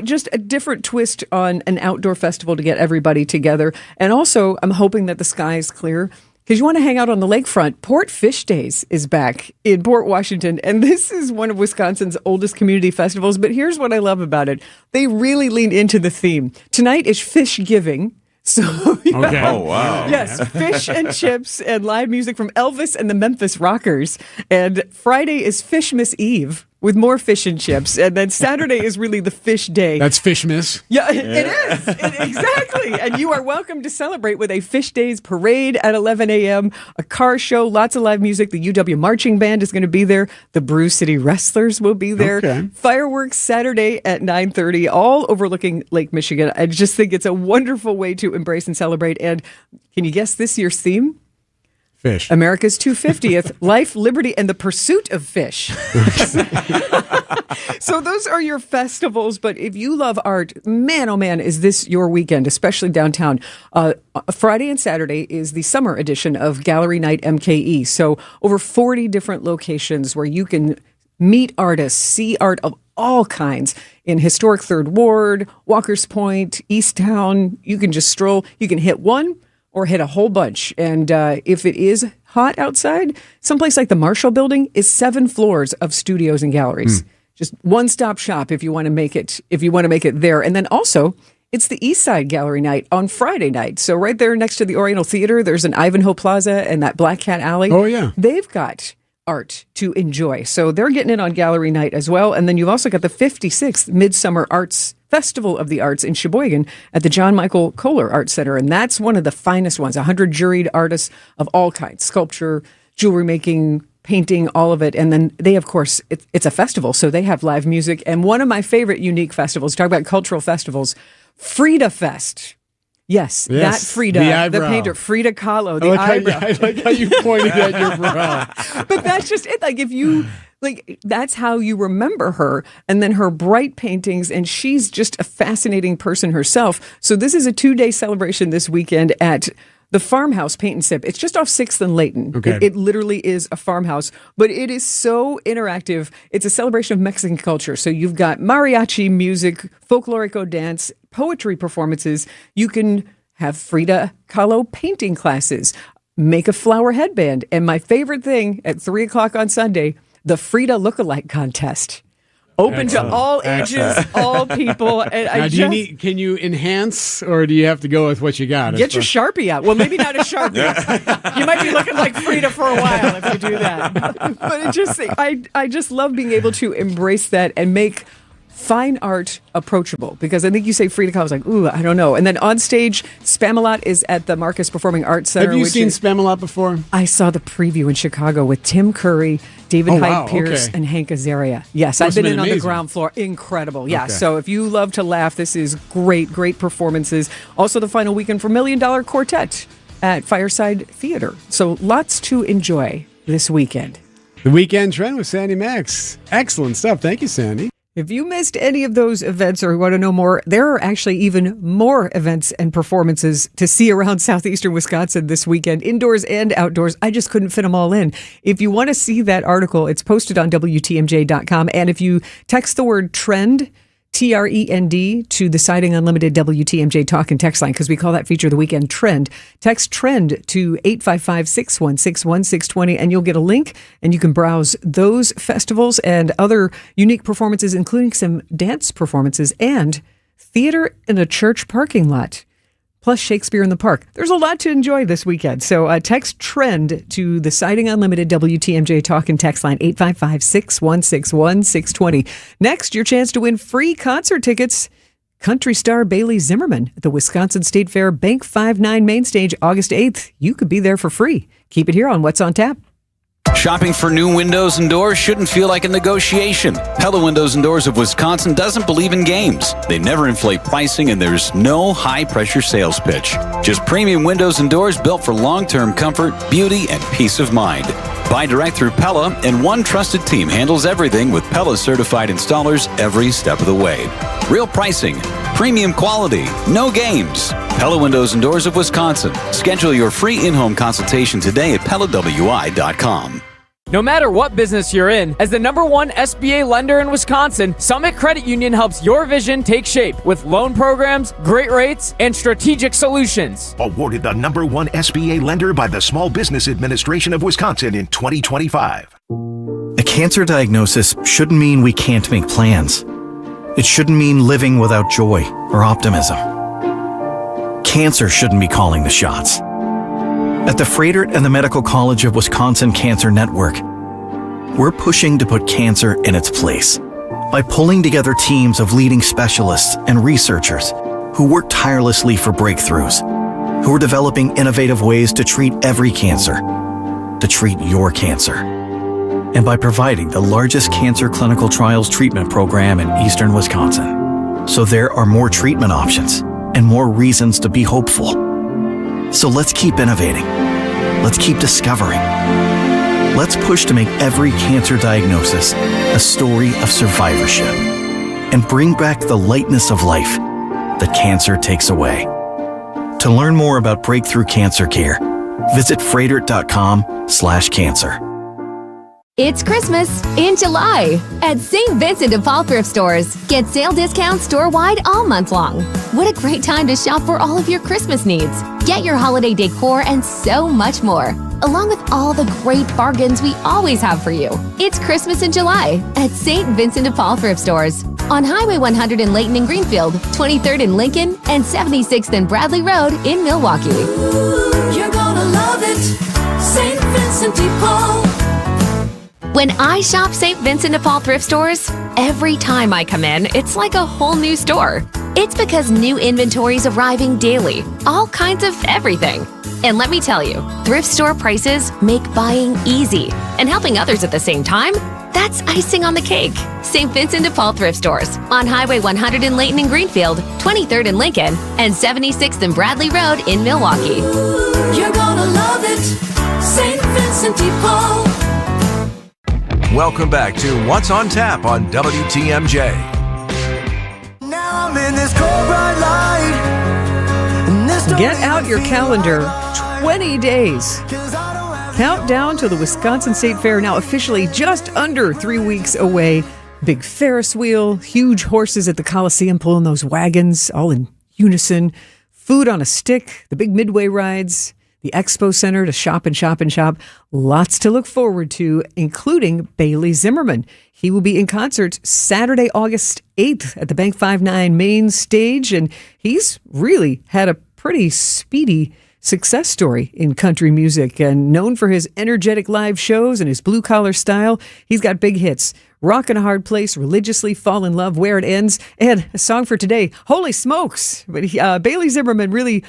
just a different twist on an outdoor festival to get everybody together. And also, I'm hoping that the sky is clear because you want to hang out on the lakefront. Port Fish Days is back in Port Washington, and this is one of Wisconsin's oldest community festivals. But here's what I love about it. They really lean into the theme. Tonight is fish giving. So, Okay. Oh, wow. Yes, fish and chips and live music from Elvis and the Memphis Rockers. And Friday is Fishmas Eve with more fish and chips. And then Saturday is really the fish day. That's Fishmas. Yeah, it is. Exactly. And you are welcome to celebrate with a Fish Days parade at 11 a.m., a car show, lots of live music. The UW Marching Band is going to be there. The Brew City Wrestlers will be there. Okay. Fireworks Saturday at 9:30, all overlooking Lake Michigan. I just think it's a wonderful way to embrace and celebrate. And can you guess this year's theme? Fish. America's 250th, Life, Liberty, and the Pursuit of Fish. So those are your festivals. But if you love art, man, oh man, is this your weekend, especially downtown. Friday and Saturday is the summer edition of Gallery Night MKE. So over 40 different locations where you can meet artists, see art of all kinds in historic Third Ward, Walker's Point, Easttown. You can just stroll. You can hit one or hit a whole bunch. And if it is hot outside, someplace like the Marshall Building is 7 floors of studios and galleries. Just one-stop shop if you want to make it. If you want to make it there, and then also It's the East Side Gallery night on Friday night. So right there next to the Oriental Theater, there's an Ivanhoe Plaza and that Black Cat Alley. Oh, yeah. They've got art to enjoy. So they're getting in on gallery night as well. And then you've also got the 56th Midsummer Arts Festival of the Arts in Sheboygan at the John Michael Kohler Art Center. And that's one of the finest ones, 100 juried artists of all kinds, sculpture, jewelry making, painting, all of it. And then they, of course, it's a festival, so they have live music. And one of my favorite unique festivals, talk about cultural festivals, Frida Fest. Yes, that Frida, the painter, Frida Kahlo, the eyebrow. I like how you pointed at your brow. But that's just it. Like, if you, like, that's how you remember her. And then her bright paintings, and she's just a fascinating person herself. So this is a 2-day celebration this weekend at the Farmhouse Paint and Sip. It's just off 6th and Layton. Okay. It literally is a farmhouse, but it is so interactive. It's a celebration of Mexican culture. So you've got mariachi music, folklorico dance, poetry performances. You can have Frida Kahlo painting classes, make a flower headband. And my favorite thing at 3 o'clock on Sunday, the Frida Lookalike Contest. Open to all ages, all people. And now, can you enhance, or do you have to go with what you got? Get your Sharpie out. Well, maybe not a Sharpie. You might be looking like Frida for a while if you do that. But it just, I just love being able to embrace that and make fine art approachable, because I think you say Frida Kahlo, I was like, ooh, I don't know. And then on stage, Spamalot is at the Marcus Performing Arts Center. Have you seen Spamalot before? I saw the preview in Chicago with Tim Curry, David Hyde Pierce, and Hank Azaria. Yes, I've been in on the ground floor. Incredible. Yeah, so if you love to laugh, this is great performances. Also the final weekend for $1 Million Quartet at Fireside Theater. So lots to enjoy this weekend. The Weekend Trend with Sandy Maxx. Excellent stuff. Thank you, Sandy. If you missed any of those events or want to know more, there are actually even more events and performances to see around southeastern Wisconsin this weekend, indoors and outdoors. I just couldn't fit them all in. If you want to see that article, it's posted on WTMJ.com. And if you text the word TREND, TREND, to the Siding Unlimited WTMJ talk and text line, because we call that feature the Weekend Trend. Text TREND to 855-616-1620, and you'll get a link, and you can browse those festivals and other unique performances, including some dance performances and theater in a church parking lot, plus Shakespeare in the Park. There's a lot to enjoy this weekend. So text TREND to the Siding Unlimited WTMJ talk and text line 855-616-1620. Next, your chance to win free concert tickets. Country star Bailey Zimmerman at the Wisconsin State Fair Bank 5-9 Main Stage, August 8th. You could be there for free. Keep it here on What's on Tap. Shopping for new windows and doors shouldn't feel like a negotiation. Pella Windows and Doors of Wisconsin doesn't believe in games. They never inflate pricing, and there's no high-pressure sales pitch. Just premium windows and doors built for long-term comfort, beauty, and peace of mind. Buy direct through Pella, and one trusted team handles everything with Pella-certified installers every step of the way. Real pricing, premium quality, no games. Pella Windows and Doors of Wisconsin. Schedule your free in-home consultation today at PellaWI.com. No matter what business you're in, as the #1 SBA lender in Wisconsin, Summit Credit Union helps your vision take shape with loan programs, great rates, and strategic solutions. Awarded the #1 SBA lender by the Small Business Administration of Wisconsin in 2025. A cancer diagnosis shouldn't mean we can't make plans. It shouldn't mean living without joy or optimism. Cancer shouldn't be calling the shots. At the Frederick and the Medical College of Wisconsin Cancer Network, we're pushing to put cancer in its place by pulling together teams of leading specialists and researchers who work tirelessly for breakthroughs, who are developing innovative ways to treat every cancer, to treat your cancer. And by providing the largest cancer clinical trials treatment program in eastern Wisconsin. So there are more treatment options and more reasons to be hopeful. So let's keep innovating. Let's keep discovering. Let's push to make every cancer diagnosis a story of survivorship and bring back the lightness of life that cancer takes away. To learn more about breakthrough cancer care, visit frederick.com/cancer. It's Christmas in July at St. Vincent de Paul thrift stores. Get sale discounts store-wide all month long. What a great time to shop for all of your Christmas needs. Get your holiday decor and so much more, along with all the great bargains we always have for you. It's Christmas in July at St. Vincent de Paul thrift stores. on Highway 100 in Layton and Greenfield, 23rd in Lincoln, and 76th and Bradley Road in Milwaukee. You're gonna love it, St. Vincent de Paul. When I shop St. Vincent de Paul thrift stores, every time I come in, it's like a whole new store. It's because new inventory is arriving daily, all kinds of everything. And let me tell you, thrift store prices make buying easy, and helping others at the same time, that's icing on the cake. St. Vincent de Paul thrift stores on Highway 100 in Layton and Greenfield, 23rd in Lincoln, and 76th and Bradley Road in Milwaukee. You're gonna love it, St. Vincent de Paul. Welcome back to What's on Tap on WTMJ. Now I'm in this cold bright light. Get out your calendar. 20 days. Countdown to the Wisconsin State Fair, now officially just under 3 weeks away. Big Ferris wheel, huge horses at the Coliseum pulling those wagons, all in unison. Food on a stick, the big midway rides, the Expo Center to shop and shop and shop. Lots to look forward to, including Bailey Zimmerman. He will be in concert Saturday, August 8th at the Bank 59 main stage, and he's really had a pretty speedy success story in country music, and known for his energetic live shows and his blue-collar style. He's got big hits: Rockin' a Hard Place, Religiously, Fall in Love, Where It Ends, and a song for today, Holy Smokes. But Bailey Zimmerman, really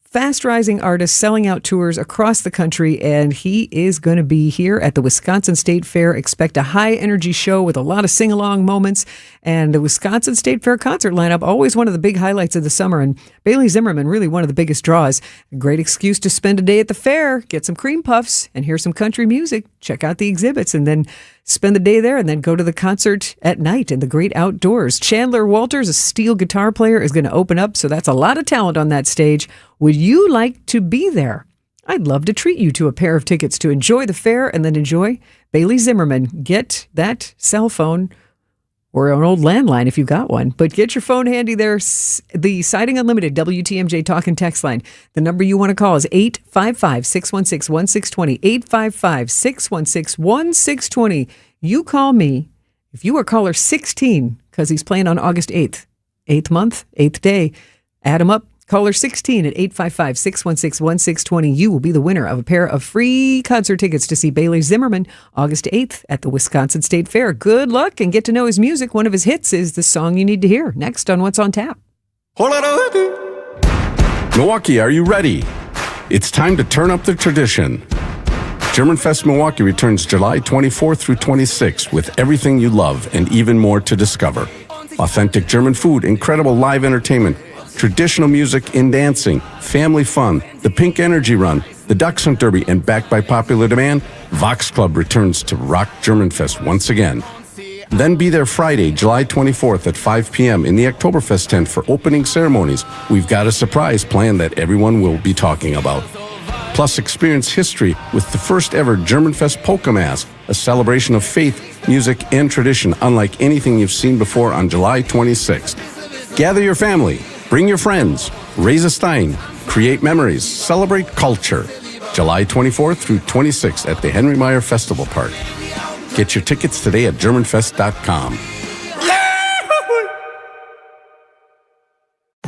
fast-rising artist, selling out tours across the country, and he is going to be here at the Wisconsin State Fair. Expect a high-energy show with a lot of sing-along moments, and the Wisconsin State Fair concert lineup, always one of the big highlights of the summer, and Bailey Zimmerman, really one of the biggest draws. A great excuse to spend a day at the fair, get some cream puffs, and hear some country music, check out the exhibits, and then spend the day there and then go to the concert at night in the great outdoors. Chandler Walters, a steel guitar player, is going to open up, so that's a lot of talent on that stage. Would you like to be there? I'd love to treat you to a pair of tickets to enjoy the fair and then enjoy Bailey Zimmerman. Get that cell phone or an old landline if you got one, but get your phone handy there. The Siding Unlimited WTMJ talk and text line. The number you want to call is 855-616-1620, 855-616-1620. You call me if you are caller 16, because he's playing on August 8th. 8th month, 8th day. Add them up. Caller 16 at 855-616-1620. You will be the winner of a pair of free concert tickets to see Bailey Zimmerman August 8th at the Wisconsin State Fair. Good luck and get to know his music. One of his hits is the song you need to hear. Next on What's on Tap. Milwaukee, are you ready? It's time to turn up the tradition. German Fest Milwaukee returns July 24th through 26th with everything you love and even more to discover. Authentic German food, incredible live entertainment, traditional music and dancing, family fun, the Pink Energy Run, the Ducks Hunt Derby, and backed by popular demand, Vox Club returns to rock German Fest once again. Then be there Friday, July 24th at 5 p.m. in the Oktoberfest tent for opening ceremonies. We've got a surprise planned that everyone will be talking about. Plus, experience history with the first ever German Fest Polka Mass, a celebration of faith, music, and tradition unlike anything you've seen before on July 26th. Gather your family. Bring your friends, raise a stein, create memories, celebrate culture. July 24th through 26th at the Henry Meyer Festival Park. Get your tickets today at GermanFest.com.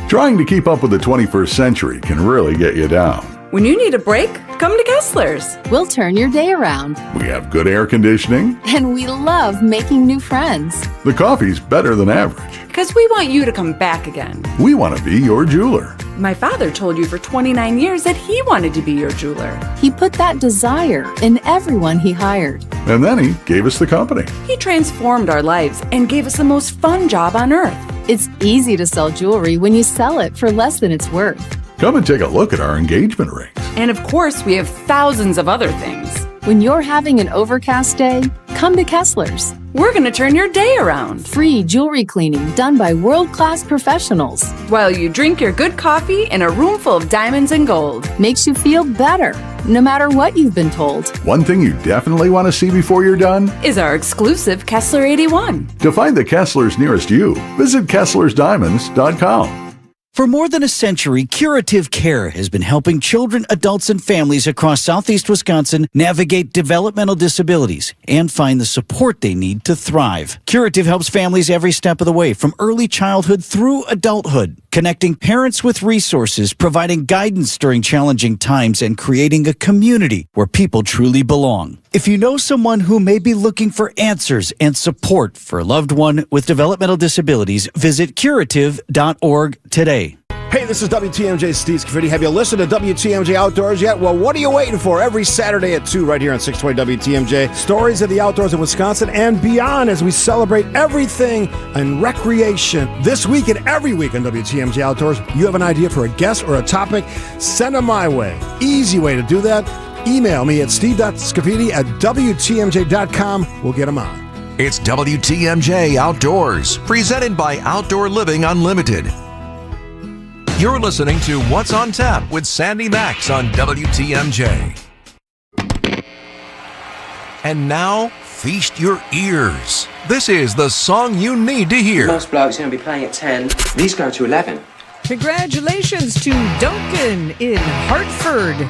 Trying to keep up with the 21st century can really get you down. When you need a break, come to Kessler's. We'll turn your day around. We have good air conditioning. And we love making new friends. The coffee's better than average. Because we want you to come back again. We want to be your jeweler. My father told you for 29 years that he wanted to be your jeweler. He put that desire in everyone he hired. And then he gave us the company. He transformed our lives and gave us the most fun job on earth. It's easy to sell jewelry when you sell it for less than it's worth. Come and take a look at our engagement rings. And of course, we have thousands of other things. When you're having an overcast day, come to Kessler's. We're going to turn your day around. Free jewelry cleaning done by world-class professionals. While you drink your good coffee in a room full of diamonds and gold. Makes you feel better, no matter what you've been told. One thing you definitely want to see before you're done is our exclusive Kessler 81. To find the Kesslers nearest you, visit KesslersDiamonds.com. For more than a century, Curative Care has been helping children, adults, and families across southeast Wisconsin navigate developmental disabilities and find the support they need to thrive. Curative helps families every step of the way, from early childhood through adulthood, connecting parents with resources, providing guidance during challenging times, and creating a community where people truly belong. If you know someone who may be looking for answers and support for a loved one with developmental disabilities, visit curative.org today. Hey, this is WTMJ's Steve Scafidi. Have you listened to WTMJ Outdoors yet? Well, what are you waiting for? Every Saturday at 2 right here on 620 WTMJ. Stories of the outdoors in Wisconsin and beyond as we celebrate everything in recreation. This week and every week on WTMJ Outdoors, you have an idea for a guest or a topic, send them my way. Easy way to do that. Email me at steve.scafidi@WTMJ.com. We'll get them on. It's WTMJ Outdoors, presented by Outdoor Living Unlimited. You're listening to What's on Tap with Sandy Maxx on WTMJ. And now, feast your ears. This is the song you need to hear. Most blokes are going to be playing at 10. These go to 11. Congratulations to Duncan in Hartford.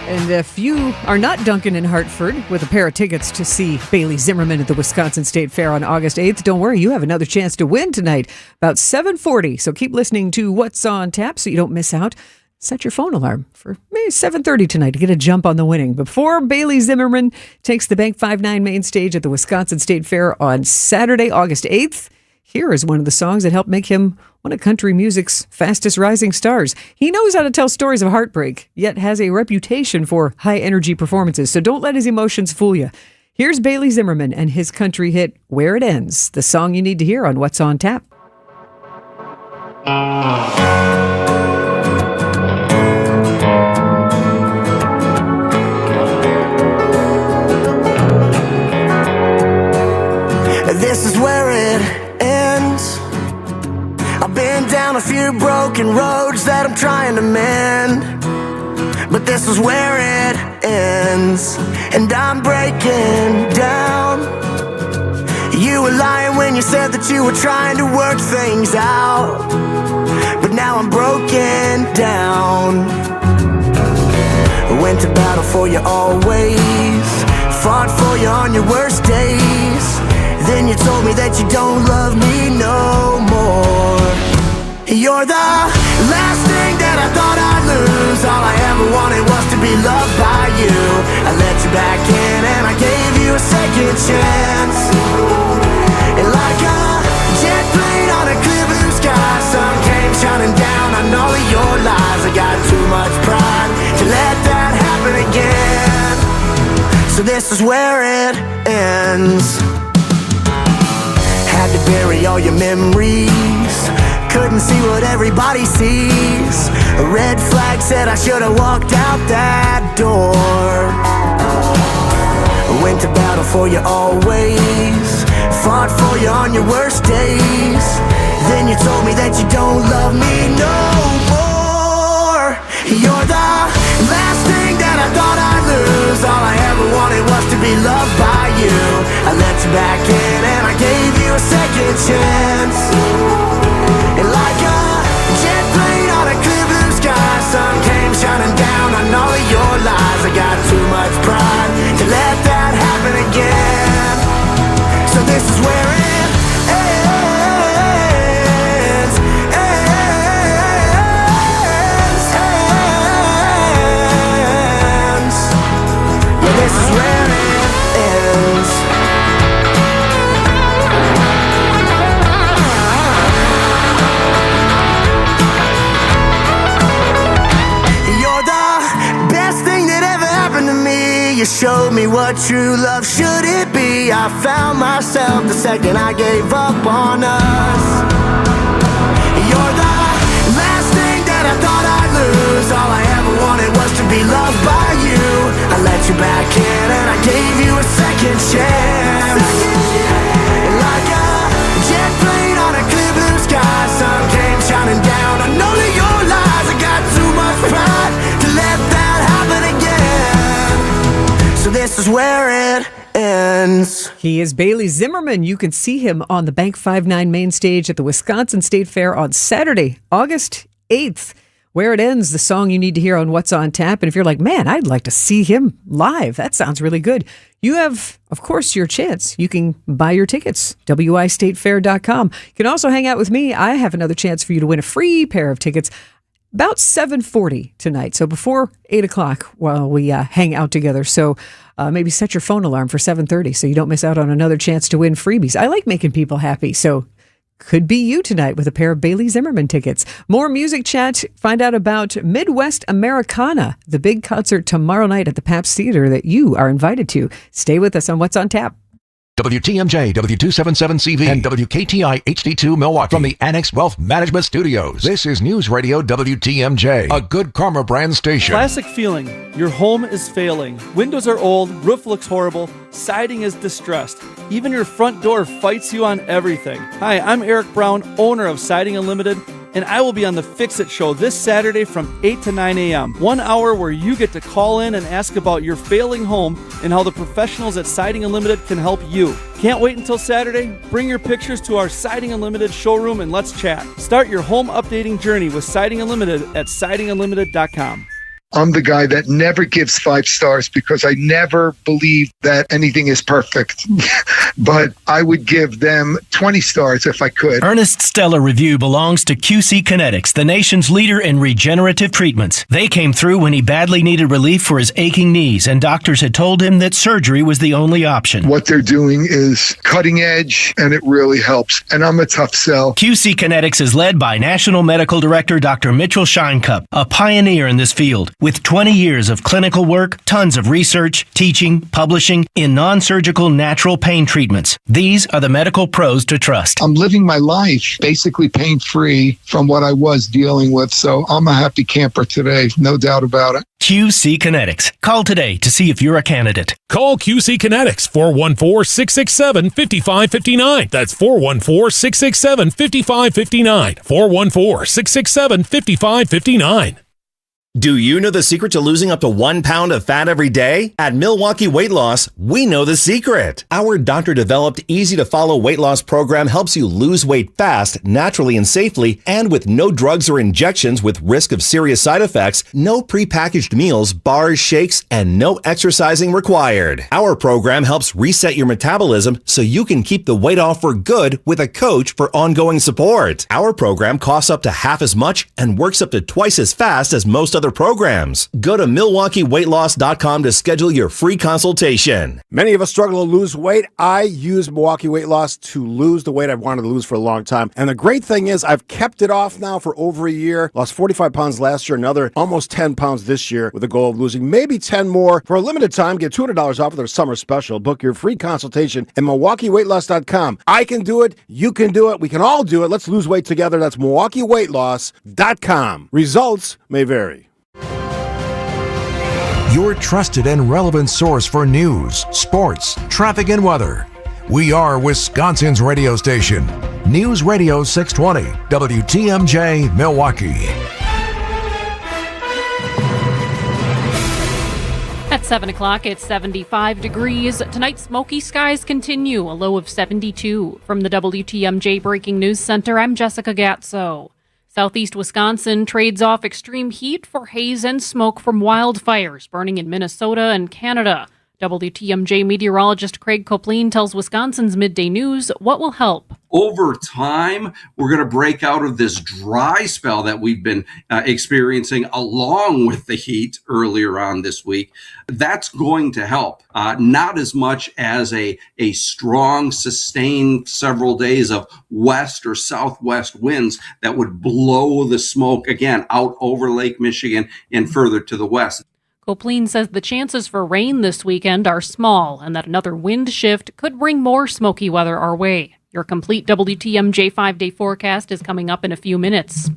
And if you are not Duncan in Hartford with a pair of tickets to see Bailey Zimmerman at the Wisconsin State Fair on August 8th, don't worry, you have another chance to win tonight, about 7:40. So keep listening to What's on Tap so you don't miss out. Set your phone alarm for maybe 7:30 tonight to get a jump on the winning. Before Bailey Zimmerman takes the Bank 5-9 main stage at the Wisconsin State Fair on Saturday, August 8th, here is one of the songs that helped make him one of country music's fastest rising stars. He knows how to tell stories of heartbreak, yet has a reputation for high-energy performances, so don't let his emotions fool you. Here's Bailey Zimmerman and his country hit, Where It Ends, the song you need to hear on What's on Tap. This is where it ends. I've been down a few broken roads that I'm trying to mend, but this is where it ends, and I'm breaking down. You were lying when you said that you were trying to work things out, but now I'm broken down. Went to battle for you always, fought for you on your worst days. Then you told me that you don't love me no more. You're the last thing that I thought I'd lose. All I ever wanted was to be loved by you. I let you back in and I gave you a second chance. And like a jet plane on a clear blue sky, sun came shining down on all of your lies. I got too much pride to let that happen again. So this is where it ends. Had to bury all your memories, couldn't see what everybody sees. A red flag said I should have walked out that door. Went to battle for you always, fought for you on your worst days. Then you told me that you don't love me no more. You're the last thing that I thought I'd lose. All I ever wanted was to be loved by you. I let you back in and I gave you a second chance. And like a jet plane on a clear blue sky, sun came shining down on all of your lies. I got too much pride to let that happen again. So this is where it ends. Yeah, this is where it ends. You showed me what true love should it be. I found myself the second I gave up on us. You're the last thing that I thought I'd lose. All I ever wanted was to be loved by you. I let you back in and I gave you a second chance. Like a jet plane on a clear blue sky, sun came shining down on all of your lies. I got too much pride to let that happen again. So this is where it ends. He is Bailey Zimmerman. You can see him on the Bank 5-9 main stage at the Wisconsin State Fair on Saturday, August 8th. Where It Ends, the song you need to hear on What's on Tap. And if you're like, man, I'd like to see him live, that sounds really good. You have, of course, your chance. You can buy your tickets, wistatefair.com. You can also hang out with me. I have another chance for you to win a free pair of tickets about 7:40 tonight. So before 8 o'clock while we hang out together. So maybe set your phone alarm for 7:30 so you don't miss out on another chance to win freebies. I like making people happy. So could be you tonight with a pair of Bailey Zimmerman tickets. More music chat. Find out about Midwest Americana, the big concert tomorrow night at the Pabst Theater that you are invited to. Stay with us on What's on Tap. WTMJ, W277CV, and WKTI HD2 Milwaukee from the Annex Wealth Management Studios. This is News Radio WTMJ, a Good Karma brand station. Classic feeling. Your home is failing. Windows are old, roof looks horrible, siding is distressed. Even your front door fights you on everything. Hi, I'm Eric Brown, owner of Siding Unlimited, and I will be on the Fix It Show this Saturday from 8 to 9 a.m. 1 hour where you get to call in and ask about your failing home and how the professionals at Siding Unlimited can help you. Can't wait until Saturday? Bring your pictures to our Siding Unlimited showroom and let's chat. Start your home updating journey with Siding Unlimited at sidingunlimited.com. I'm the guy that never gives 5 stars because I never believe that anything is perfect. But I would give them 20 stars if I could. Ernest Stellar Review belongs to QC Kinetics, the nation's leader in regenerative treatments. They came through when he badly needed relief for his aching knees, and doctors had told him that surgery was the only option. What they're doing is cutting edge, and it really helps. And I'm a tough sell. QC Kinetics is led by National Medical Director Dr. Mitchell Scheinkup, a pioneer in this field. With 20 years of clinical work, tons of research, teaching, publishing in non-surgical natural pain treatments. These are the medical pros to trust. I'm living my life basically pain-free from what I was dealing with, so I'm a happy camper today, no doubt about it. QC Kinetics. Call today to see if you're a candidate. Call QC Kinetics, 414-667-5559. That's 414-667-5559. 414-667-5559. Do you know the secret to losing up to 1 pound of fat every day? At Milwaukee Weight Loss, we know the secret. Our doctor-developed, easy-to-follow weight loss program helps you lose weight fast, naturally and safely, and with no drugs or injections with risk of serious side effects, no prepackaged meals, bars, shakes, and no exercising required. Our program helps reset your metabolism so you can keep the weight off for good with a coach for ongoing support. Our program costs up to half as much and works up to twice as fast as most other programs. Go to MilwaukeeWeightLoss.com to schedule your free consultation. Many of us struggle to lose weight. I use Milwaukee Weight Loss to lose the weight I've wanted to lose for a long time. And the great thing is I've kept it off now for over a year. Lost 45 pounds last year, another almost 10 pounds this year with the goal of losing maybe 10 more. For a limited time, get $200 off of their summer special. Book your free consultation at MilwaukeeWeightLoss.com. I can do it. You can do it. We can all do it. Let's lose weight together. That's MilwaukeeWeightLoss.com. Results may vary. Your trusted and relevant source for news, sports, traffic, and weather. We are Wisconsin's radio station. News Radio 620, WTMJ, Milwaukee. At 7 o'clock, it's 75 degrees. Tonight, smoky skies continue, a low of 72. From the WTMJ Breaking News Center, I'm Jessica Gatso. Southeast Wisconsin trades off extreme heat for haze and smoke from wildfires burning in Minnesota and Canada. WTMJ meteorologist Craig Copleen tells Wisconsin's Midday News what will help. Over time, we're going to break out of this dry spell that we've been experiencing along with the heat earlier on this week. That's going to help. Not as much as a strong, sustained several days of west or southwest winds that would blow the smoke again out over Lake Michigan and further to the west. Copleen says the chances for rain this weekend are small and that another wind shift could bring more smoky weather our way. Your complete WTMJ 5-day forecast is coming up in a few minutes.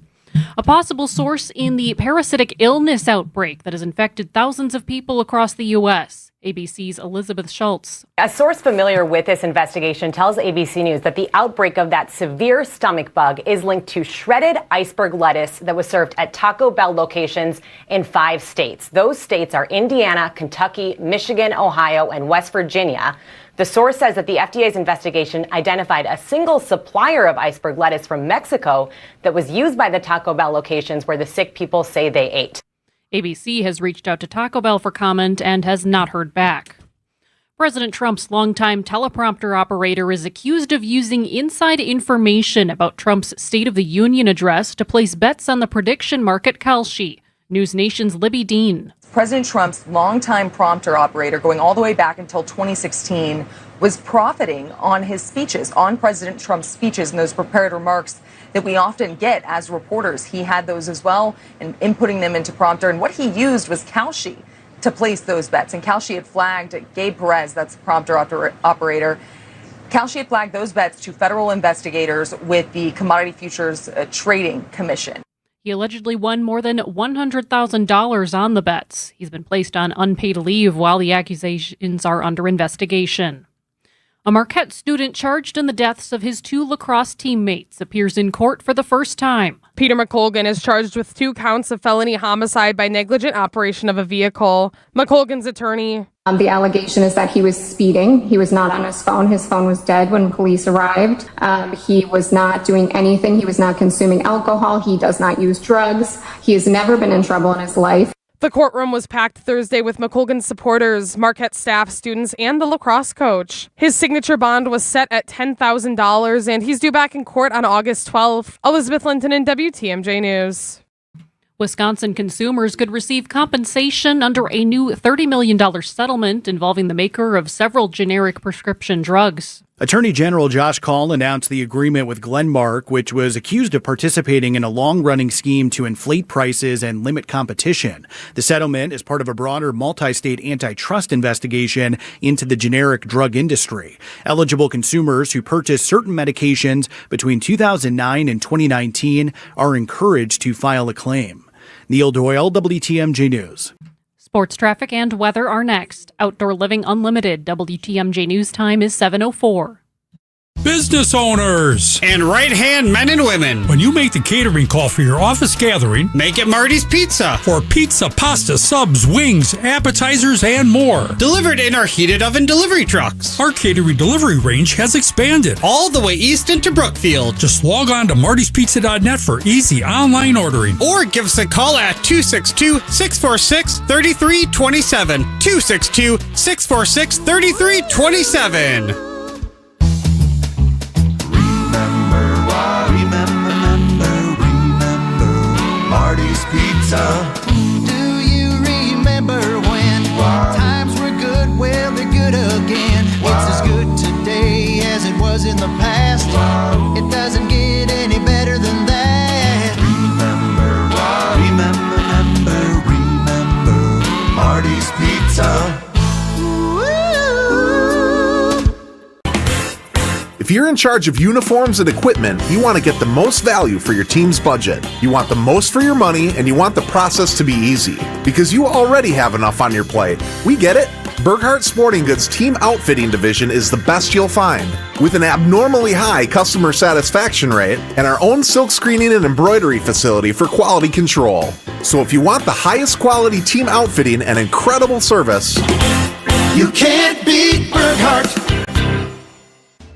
A possible source in the parasitic illness outbreak that has infected thousands of people across the U.S. ABC's Elizabeth Schultz. A source familiar with this investigation tells ABC News that the outbreak of that severe stomach bug is linked to shredded iceberg lettuce that was served at Taco Bell locations in 5 states. Those states are Indiana, Kentucky, Michigan, Ohio, and West Virginia. The source says that the FDA's investigation identified a single supplier of iceberg lettuce from Mexico that was used by the Taco Bell locations where the sick people say they ate. ABC has reached out to Taco Bell for comment and has not heard back. President Trump's longtime teleprompter operator is accused of using inside information about Trump's State of the Union address to place bets on the prediction market Kalshi. News Nation's Libby Dean. President Trump's longtime prompter operator, going all the way back until 2016, was profiting on his speeches, on President Trump's speeches and those prepared remarks that we often get as reporters. He had those as well, and inputting them into prompter. And what he used was Kalshi to place those bets. And Kalshi had flagged Gabe Perez, that's the prompter operator. Kalshi had flagged those bets to federal investigators with the Commodity Futures Trading Commission. He allegedly won more than $100,000 on the bets. He's been placed on unpaid leave while the accusations are under investigation. A Marquette student charged in the deaths of his 2 lacrosse teammates appears in court for the first time. Peter McColgan is charged with 2 counts of felony homicide by negligent operation of a vehicle. McColgan's attorney. The allegation is that he was speeding. He was not on his phone. His phone was dead when police arrived. He was not doing anything. He was not consuming alcohol. He does not use drugs. He has never been in trouble in his life. The courtroom was packed Thursday with McColgan's supporters, Marquette staff, students, and the lacrosse coach. His signature bond was set at $10,000, and he's due back in court on August 12th. Elizabeth Linton in WTMJ News. Wisconsin consumers could receive compensation under a new $30 million settlement involving the maker of several generic prescription drugs. Attorney General Josh Kaul announced the agreement with Glenmark, which was accused of participating in a long-running scheme to inflate prices and limit competition. The settlement is part of a broader multi-state antitrust investigation into the generic drug industry. Eligible consumers who purchase certain medications between 2009 and 2019 are encouraged to file a claim. Neil Doyle, WTMJ News. Sports traffic and weather are next. Outdoor Living Unlimited. WTMJ News time is 7:04. Business owners and right-hand men and women. When you make the catering call for your office gathering, make it Marty's Pizza. For pizza, pasta, subs, wings, appetizers, and more. Delivered in our heated oven delivery trucks. Our catering delivery range has expanded. All the way east into Brookfield. Just log on to martyspizza.net for easy online ordering. Or give us a call at 262-646-3327. 262-646-3327. Marty's Pizza. Do you remember when times were good? Well, they're good again. It's as good today as it was in the past. It doesn't get any better than that. Remember Marty's Pizza. If you're in charge of uniforms and equipment, you want to get the most value for your team's budget. You want the most for your money, and you want the process to be easy. Because you already have enough on your plate. We get it. Burghardt Sporting Goods Team Outfitting Division is the best you'll find. With an abnormally high customer satisfaction rate and our own silk screening and embroidery facility for quality control. So if you want the highest quality team outfitting and incredible service, you can't beat Burghardt.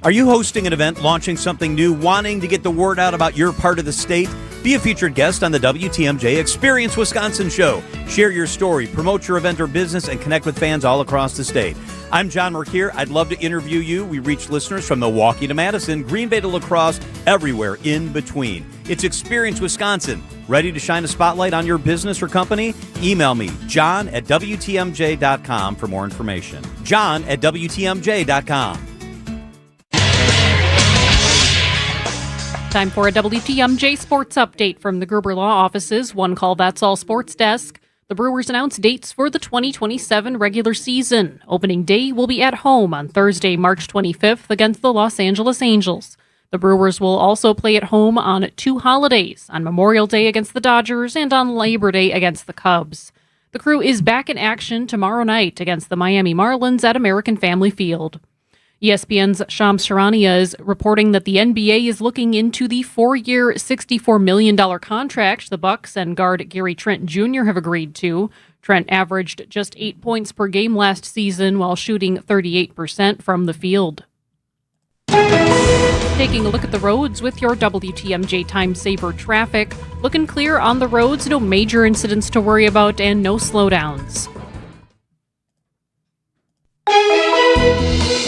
Are you hosting an event, launching something new, wanting to get the word out about your part of the state? Be a featured guest on the WTMJ Experience Wisconsin show. Share your story, promote your event or business, and connect with fans all across the state. I'm John Merkier. I'd love to interview you. We reach listeners from Milwaukee to Madison, Green Bay to La Crosse, everywhere in between. It's Experience Wisconsin. Ready to shine a spotlight on your business or company? Email me, john@WTMJ.com for more information. john@WTMJ.com. Time for a WTMJ sports update from the Gruber Law Office's One Call That's All Sports Desk. The Brewers announced dates for the 2027 regular season. Opening day will be at home on Thursday, March 25th against the Los Angeles Angels. The Brewers will also play at home on 2 holidays, on Memorial Day against the Dodgers and on Labor Day against the Cubs. The The Crew is back in action tomorrow night against the Miami Marlins at American Family Field. ESPN's Shams Charania is reporting that the NBA is looking into the 4-year, $64 million contract the Bucks and guard Gary Trent Jr. have agreed to. Trent averaged just 8 points per game last season while shooting 38% from the field. Taking a look at the roads with your WTMJ Time Saver traffic. Looking clear on the roads, no major incidents to worry about and no slowdowns.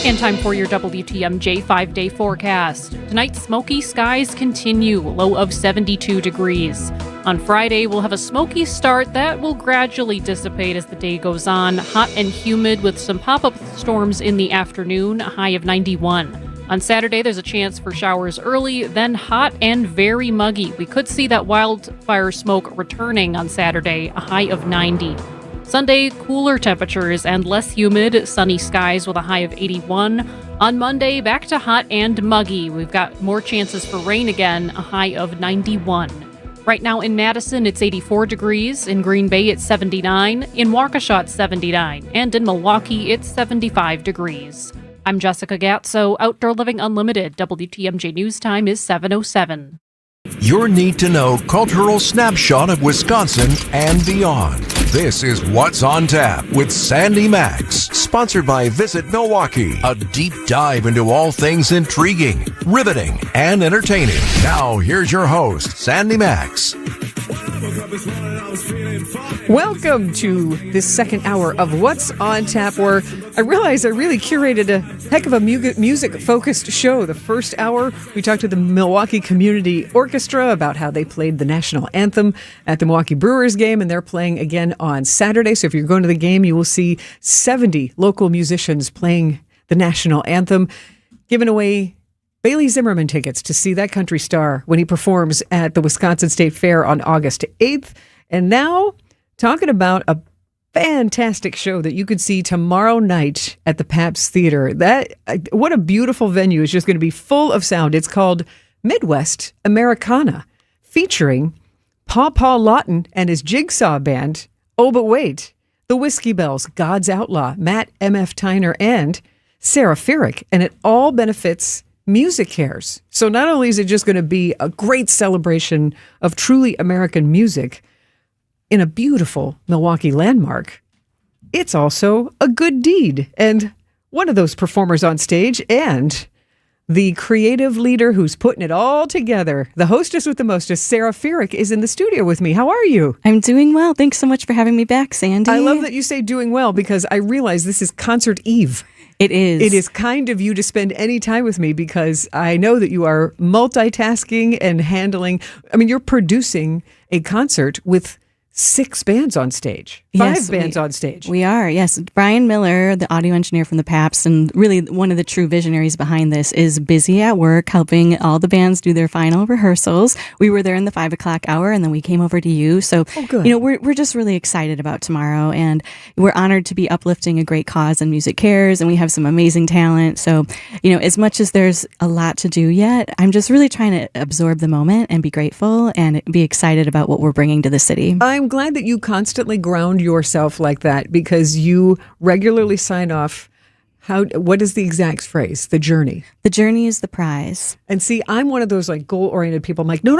And time for your WTMJ 5-day forecast. Tonight, smoky skies continue, low of 72 degrees. On Friday, we'll have a smoky start that will gradually dissipate as the day goes on. Hot and humid with some pop-up storms in the afternoon, a high of 91. On Saturday, there's a chance for showers early, then hot and very muggy. We could see that wildfire smoke returning on Saturday, a high of 90. Sunday, cooler temperatures and less humid, sunny skies with a high of 81. On Monday, back to hot and muggy. We've got more chances for rain again, a high of 91. Right now in Madison, it's 84 degrees. In Green Bay, it's 79. In Waukesha, it's 79. And in Milwaukee, it's 75 degrees. I'm Jessica Gatso, Outdoor Living Unlimited. WTMJ News Time is 7:07. Your need-to-know cultural snapshot of Wisconsin and beyond. This is What's on Tap with Sandy Maxx, sponsored by Visit Milwaukee, a deep dive into all things intriguing, riveting, and entertaining. Now, here's your host, Sandy Maxx. Welcome to this second hour of What's on Tap, where I realize I really curated a heck of a music-focused show. The first hour, we talked to the Milwaukee Community Orchestra about how they played the national anthem at the Milwaukee Brewers game, and they're playing again on Saturday. So if you're going to the game, you will see 70 local musicians playing the national anthem, giving away Bailey Zimmerman tickets to see that country star when he performs at the Wisconsin State Fair on August 8th. And now, talking about a fantastic show that you could see tomorrow night at the Pabst Theater. What a beautiful venue. It's just going to be full of sound. It's called Midwest Americana, featuring Paw Paw Lawton and his Jigsaw Band. Oh, but wait, the Whiskey Bells, God's Outlaw, Matt M.F. Tyner, and Sarah Fierick. And it all benefits Music Cares. So not only is it just going to be a great celebration of truly American music in a beautiful Milwaukee landmark, it's also a good deed. And one of those performers on stage and the creative leader who's putting it all together, the hostess with the mostest, Sarah Fierick, is in the studio with me. How are you? I'm doing well. Thanks so much for having me back, Sandy. I love that you say doing well, because I realize this is concert eve. It is. It is kind of you to spend any time with me, because I know that you are multitasking and handling. I mean, you're producing a concert with 6 bands on stage. 5 bands on stage. We are, yes. Brian Miller, the audio engineer from the Pabst, and really one of the true visionaries behind this, is busy at work helping all the bands do their final rehearsals. We were there in the 5 o'clock hour, and then we came over to you. So, we're just really excited about tomorrow, and we're honored to be uplifting a great cause in Music Cares, and we have some amazing talent. So, as much as there's a lot to do yet, I'm just really trying to absorb the moment and be grateful and be excited about what we're bringing to the city. I'm glad that you constantly ground yourself like that, because you regularly sign off. What is the exact phrase? The journey. The journey is the prize. And see, I'm one of those goal-oriented people. I'm like, no.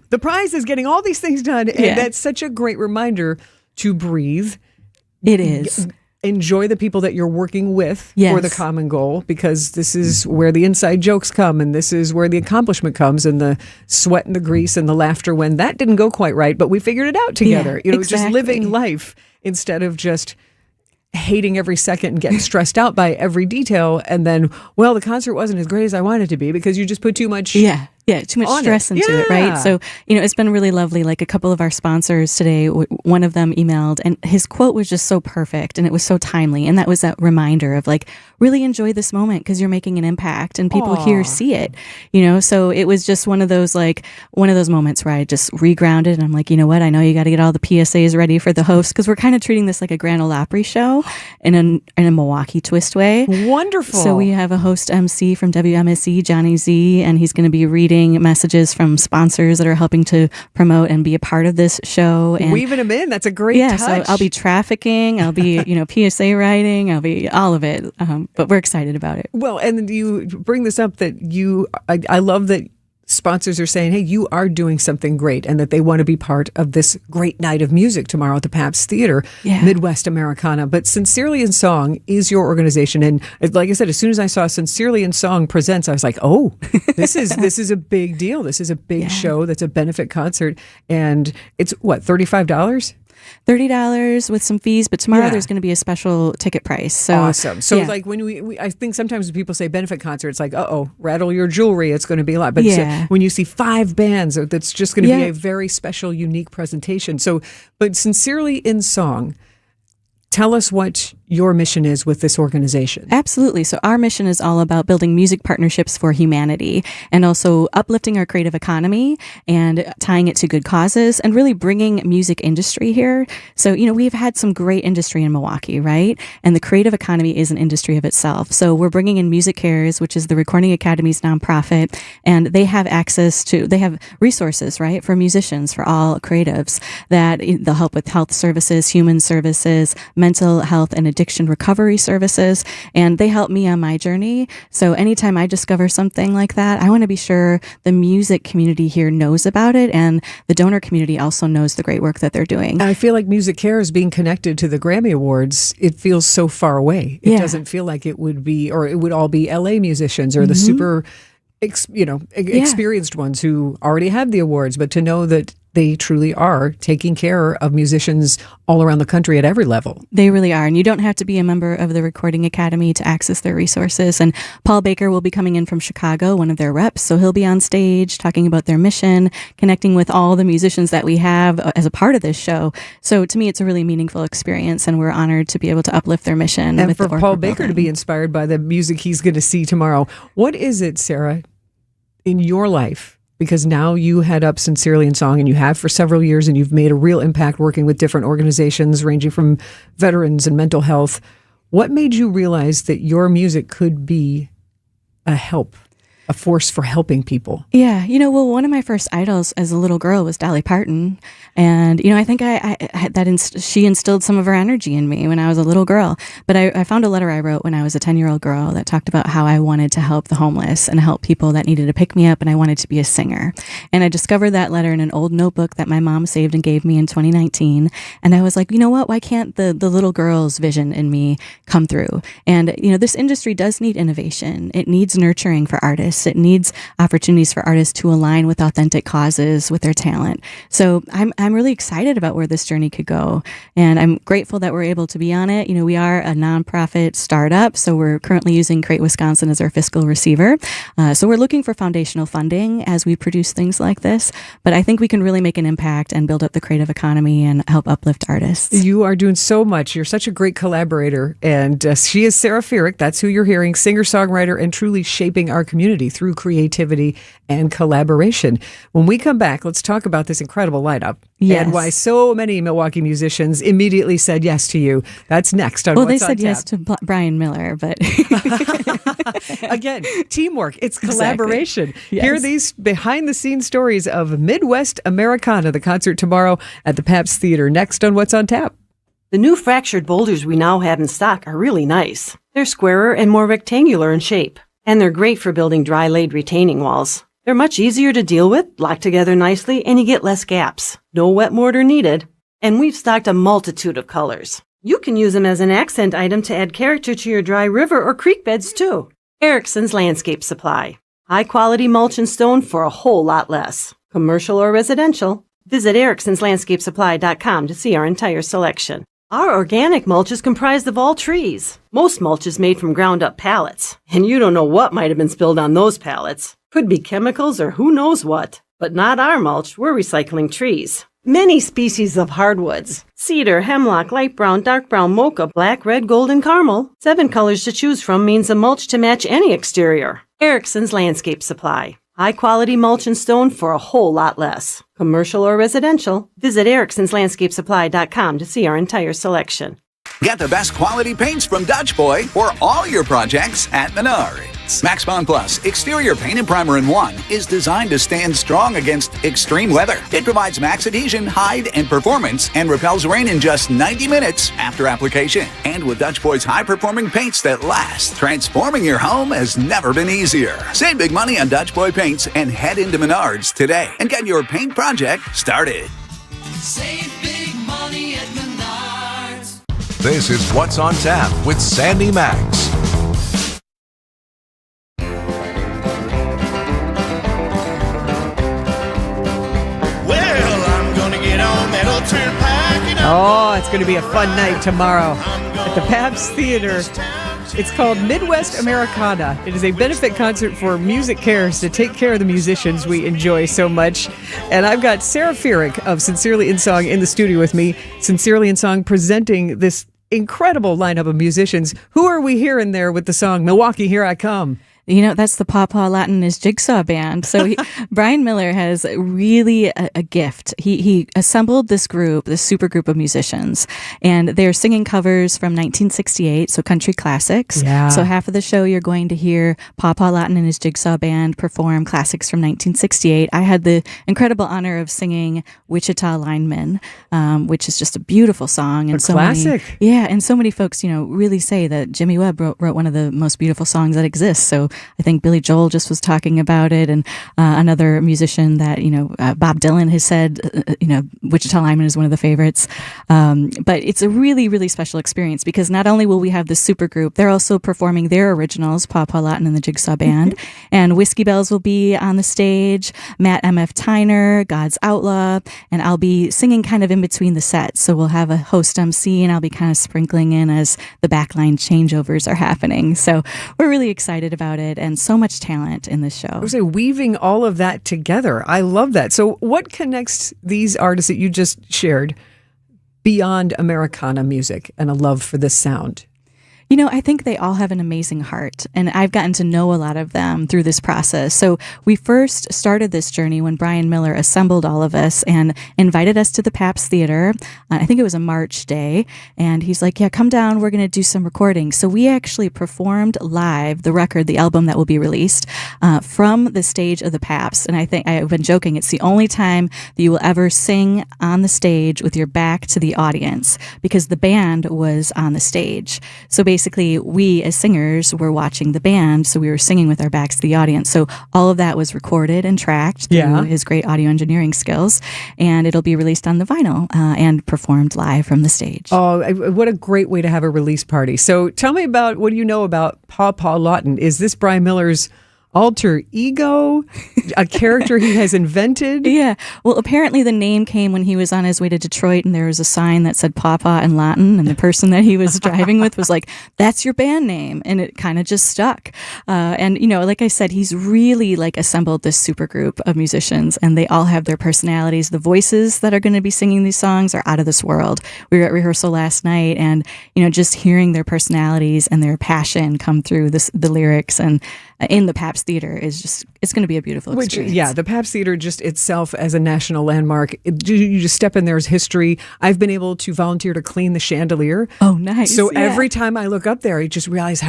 The prize is getting all these things done. And that's such a great reminder to breathe. It is. Enjoy the people that you're working with for the common goal, because this is where the inside jokes come, and this is where the accomplishment comes, and the sweat and the grease and the laughter when that didn't go quite right, but we figured it out together. Just living life instead of just hating every second and getting stressed out by every detail. And then, the concert wasn't as great as I wanted it to be because you just put too much. Yeah, too much stress into it, right? So, it's been really lovely. Like a couple of our sponsors today, one of them emailed, and his quote was just so perfect, and it was so timely. And that was that reminder of really enjoy this moment, because you're making an impact, and people here see it, So it was just one of those moments where I just regrounded, and I'm like, you know what? I know you got to get all the PSAs ready for the host, because we're kind of treating this like a Grand Ole Opry show in a Milwaukee twist way. Wonderful. So we have a host MC from WMSE, Johnny Z, and he's going to be reading reading messages from sponsors that are helping to promote and be a part of this show. And weaving them in. That's a great touch. So I'll be trafficking. I'll be, PSA writing. I'll be all of it. But we're excited about it. Well, and you bring this up that I love that sponsors are saying, hey, you are doing something great, and that they want to be part of this great night of music tomorrow at the Pabst Theater, Midwest Americana. But Sincerely in Song is your organization. And like I said, as soon as I saw Sincerely in Song Presents, I was like, oh, this is a big deal. This is a big show that's a benefit concert. And it's what, $35? $30 with some fees, but tomorrow there's going to be a special ticket price. So awesome. So like when we I think sometimes when people say benefit concert, it's like, rattle your jewelry, it's going to be a lot. But when you see 5 bands, that's just going to be a very special, unique presentation. So, but Sincerely in Song, tell us what your mission is with this organization. Absolutely. So our mission is all about building music partnerships for humanity, and also uplifting our creative economy and tying it to good causes, and really bringing music industry here. So, we've had some great industry in Milwaukee, right? And the creative economy is an industry of itself. So we're bringing in Music Cares, which is the Recording Academy's nonprofit, and they have resources, right, for musicians, for all creatives, that they'll help with health services, human services, mental health and addiction recovery services, and they help me on my journey. So anytime I discover something like that, I want to be sure the music community here knows about it, and the donor community also knows the great work that they're doing. I feel like Music Cares being connected to the Grammy Awards, it feels so far away. It doesn't feel like it would be, or it would all be LA musicians or the super experienced ones who already have the awards, but to know that they truly are taking care of musicians all around the country at every level. They really are. And you don't have to be a member of the Recording Academy to access their resources. And Paul Baker will be coming in from Chicago, one of their reps. So he'll be on stage talking about their mission, connecting with all the musicians that we have as a part of this show. So to me, it's a really meaningful experience, and we're honored to be able to uplift their mission. And for Paul Baker to be inspired by the music he's going to see tomorrow. What is it, Sarah, in your life? Because now you head up Sincerely in Song, and you have for several years, and you've made a real impact working with different organizations ranging from veterans and mental health. What made you realize that your music could be a force for helping people? Yeah. One of my first idols as a little girl was Dolly Parton. And, I think she instilled some of her energy in me when I was a little girl. But I found a letter I wrote when I was a 10-year-old girl that talked about how I wanted to help the homeless and help people that needed to pick me up, and I wanted to be a singer. And I discovered that letter in an old notebook that my mom saved and gave me in 2019. And I was like, you know what? Why can't the little girl's vision in me come through? And, this industry does need innovation. It needs nurturing for artists. It needs opportunities for artists to align with authentic causes with their talent. So I'm really excited about where this journey could go. And I'm grateful that we're able to be on it. We are a nonprofit startup, so we're currently using Create Wisconsin as our fiscal receiver. So we're looking for foundational funding as we produce things like this. But I think we can really make an impact and build up the creative economy and help uplift artists. You are doing so much. You're such a great collaborator. And she is Sarah Fierick. That's who you're hearing, singer-songwriter, and truly shaping our community through creativity and collaboration. When we come back, let's talk about this incredible lineup and why so many Milwaukee musicians immediately said yes to you. That's next on What's on They said Tap. yes to Brian Miller, but again, teamwork. It's collaboration. Exactly. Yes. Hear these behind-the-scenes stories of Midwest Americana, the concert tomorrow at the Pabst Theater. Next on What's on Tap. The new fractured boulders we now have in stock are really nice. They're squarer and more rectangular in shape, and they're great for building dry-laid retaining walls. They're much easier to deal with, lock together nicely, and you get less gaps. No wet mortar needed. And we've stocked a multitude of colors. You can use them as an accent item to add character to your dry river or creek beds, too. Erickson's Landscape Supply. High-quality mulch and stone for a whole lot less. Commercial or residential. Visit ericksonslandscapesupply.com to see our entire selection. Our organic mulch is comprised of all trees. Most mulch is made from ground-up pallets, and you don't know what might have been spilled on those pallets. Could be chemicals or who knows what. But not our mulch, we're recycling trees. Many species of hardwoods. Cedar, hemlock, light brown, dark brown, mocha, black, red, gold, and caramel. 7 colors to choose from means a mulch to match any exterior. Erickson's Landscape Supply. High-quality mulch and stone for a whole lot less. Commercial or residential. Visit ericksonslandscapesupply.com to see our entire selection. Get the best quality paints from Dutch Boy for all your projects at Menard. Maxx. Maxx Bond Plus Exterior Paint and Primer in 1 is designed to stand strong against extreme weather. It provides max adhesion, hide, and performance and repels rain in just 90 minutes after application. And with Dutch Boy's high-performing paints that last, transforming your home has never been easier. Save big money on Dutch Boy paints and head into Menards today and get your paint project started. Save big money at Menards. This is What's on Tap with Sandy Maxx. Oh, it's going to be a fun night tomorrow at the Pabst Theater. It's called Midwest Americana. It is a benefit concert for Music Cares to take care of the musicians we enjoy so much. And I've got Sarah Fierick of Sincerely in Song in the studio with me. Sincerely in Song presenting this incredible lineup of musicians. Who are we hearing there with the song Milwaukee, Here I Come? You know, that's the Paw Paw Latin is Jigsaw Band. So Brian Miller has really a gift. He assembled this group, this super group of musicians, and they're singing covers from 1968, so country classics. Yeah. So half of the show you're going to hear Paw Paw Latin and his Jigsaw Band perform classics from 1968. I had the incredible honor of singing Wichita Lineman, which is just a beautiful song. And a classic. And so many folks, really say that Jimmy Webb wrote one of the most beautiful songs that exists. So I think Billy Joel just was talking about it, and another musician that Bob Dylan has said Wichita Lineman is one of the favorites. But it's a really, really special experience because not only will we have this super group, they're also performing their originals, Paw Paw Latin and the Jigsaw Band, and Whiskey Bells will be on the stage. Matt M.F. Tyner, God's Outlaw, and I'll be singing kind of in between the sets. So we'll have a host MC, and I'll be kind of sprinkling in as the backline changeovers are happening. So we're really excited about it. And so much talent in this show. I was weaving all of that together. I love that. So what connects these artists that you just shared beyond Americana music and a love for this sound? I think they all have an amazing heart, and I've gotten to know a lot of them through this process. So we first started this journey when Brian Miller assembled all of us and invited us to the Pabst Theater. I think it was a March day, and he's like, yeah, come down, we're going to do some recording. So we actually performed live the record, the album that will be released, from the stage of the Pabst. And I think I've been joking, it's the only time that you will ever sing on the stage with your back to the audience because the band was on the stage. So basically, we as singers were watching the band, so we were singing with our backs to the audience. So all of that was recorded and tracked through his great audio engineering skills, and it'll be released on the vinyl and performed live from the stage. Oh, what a great way to have a release party. So tell me about, what do you know about Paw Paw Latin? Is this Brian Miller's alter ego, a character he has invented? Yeah. Well, apparently the name came when he was on his way to Detroit, and there was a sign that said Papa in Latin, and the person that he was driving with was like, that's your band name. And it kind of just stuck. And, like I said, he's really assembled this super group of musicians, and they all have their personalities. The voices that are going to be singing these songs are out of this world. We were at rehearsal last night, and, just hearing their personalities and their passion come through the lyrics and in the Pabst Theater is just, it's going to be a beautiful experience. The Pabst Theater just itself as a national landmark, you just step in there as history. I've been able to volunteer to clean the chandelier. Oh, nice. So every time I look up there, I just realize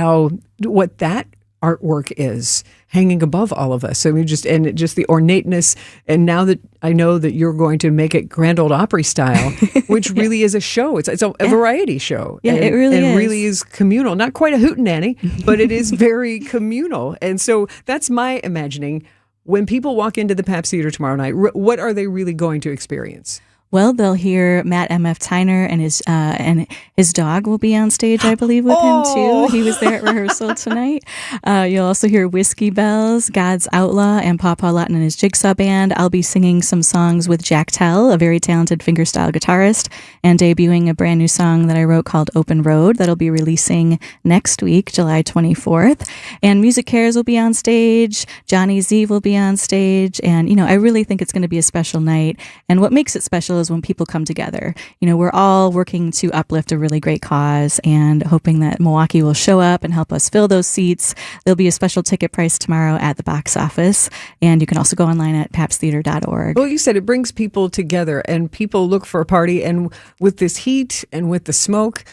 what that artwork is hanging above all of us. So just the ornateness. And now that I know that you're going to make it Grand Ole Opry style, which really is a show. It's a variety show. Yeah, it really is. It really is communal. Not quite a hootenanny, but it is very communal. And so that's my imagining. When people walk into the Pabst Theater tomorrow night, what are they really going to experience? Well, they'll hear Matt M.F. Tyner, and his dog will be on stage, I believe, with him, too. He was there at rehearsal tonight. You'll also hear Whiskey Bells, God's Outlaw, and Paw Paw Latin and his Jigsaw Band. I'll be singing some songs with Jack Tell, a very talented fingerstyle guitarist, and debuting a brand new song that I wrote called Open Road that'll be releasing next week, July 24th. And Music Cares will be on stage. Johnny Z will be on stage. And, I really think it's going to be a special night. And what makes it special is when people come together. We're all working to uplift a really great cause and hoping that Milwaukee will show up and help us fill those seats. There'll be a special ticket price tomorrow at the box office, and you can also go online at pabstheater.org. Well, you said it brings people together, and people look for a party, and with this heat and with the smoke,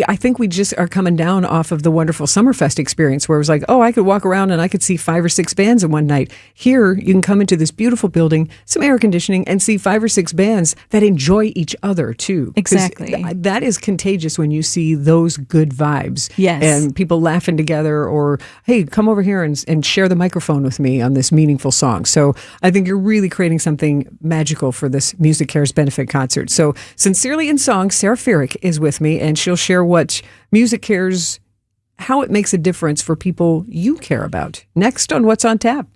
I think we just are coming down off of the wonderful Summerfest experience where it was like, oh, I could walk around and I could see 5 or 6 bands in one night. Here, you can come into this beautiful building, some air conditioning, and see 5 or 6 bands that enjoy each other too. Exactly. That is contagious when you see those good vibes. Yes. And people laughing together, or, hey, come over here and share the microphone with me on this meaningful song. So I think you're really creating something magical for this Music Cares benefit concert. So Sincerely in Song, Sarah Fierick is with me, and she'll share what Music Cares, how it makes a difference for people you care about. Next on What's on Tap.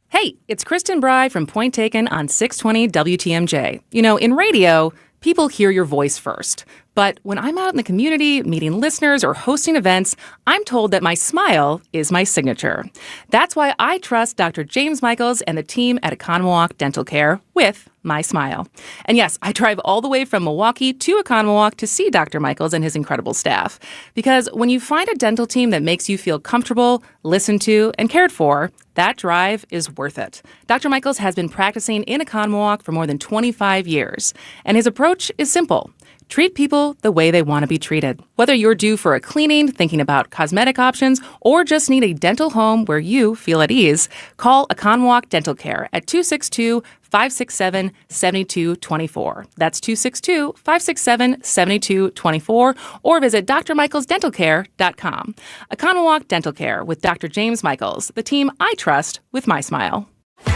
Hey, it's Kristen Bry from Point Taken on 620 WTMJ. You know, in radio, people hear your voice first. But when I'm out in the community, meeting listeners or hosting events, I'm told that my smile is my signature. That's why I trust Dr. James Michaels and the team at Economawalk Dental Care with my smile. And yes, I drive all the way from Milwaukee to Economawalk to see Dr. Michaels and his incredible staff. Because when you find a dental team that makes you feel comfortable, listened to, and cared for, that drive is worth it. Dr. Michaels has been practicing in Economawalk for more than 25 years. And his approach is simple. Treat people the way they want to be treated. Whether you're due for a cleaning, thinking about cosmetic options, or just need a dental home where you feel at ease, call Economawalk Dental Care at 262-567-7224. That's 262-567-7224, or visit drmichaelsdentalcare.com. Economawalk Dental Care with Dr. James Michaels, the team I trust with my smile.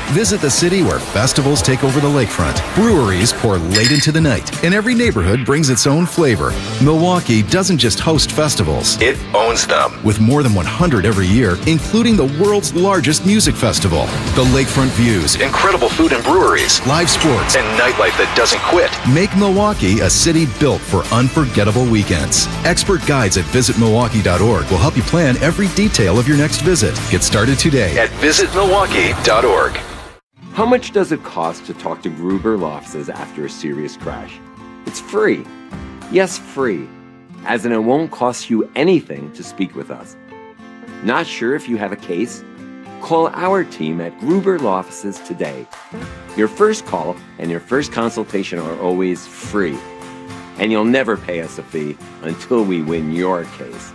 Visit the city where festivals take over the lakefront. Breweries pour late into the night, and every neighborhood brings its own flavor. Milwaukee doesn't just host festivals, it owns them. With more than 100 every year, including the world's largest music festival. The lakefront views, incredible food and breweries, live sports, and nightlife that doesn't quit make Milwaukee a city built for unforgettable weekends. Expert guides at visitmilwaukee.org will help you plan every detail of your next visit. Get started today at visitmilwaukee.org. How much does it cost to talk to Gruber Law Offices after a serious crash? It's free. Yes, free. As in, it won't cost you anything to speak with us. Not sure if you have a case? Call our team at Gruber Law Offices today. Your first call and your first consultation are always free. And you'll never pay us a fee until we win your case.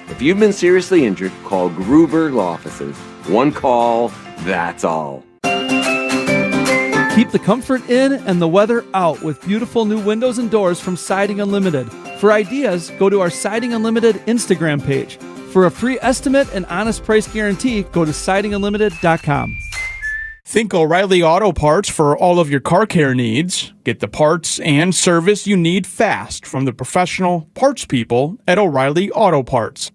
If you've been seriously injured, call Gruber Law Offices. One call, that's all. Keep the comfort in and the weather out with beautiful new windows and doors from Siding Unlimited. For ideas, go to our Siding Unlimited Instagram page. For a free estimate and honest price guarantee, go to sidingunlimited.com. Think O'Reilly Auto Parts for all of your car care needs. Get the parts and service you need fast from the professional parts people at O'Reilly Auto Parts.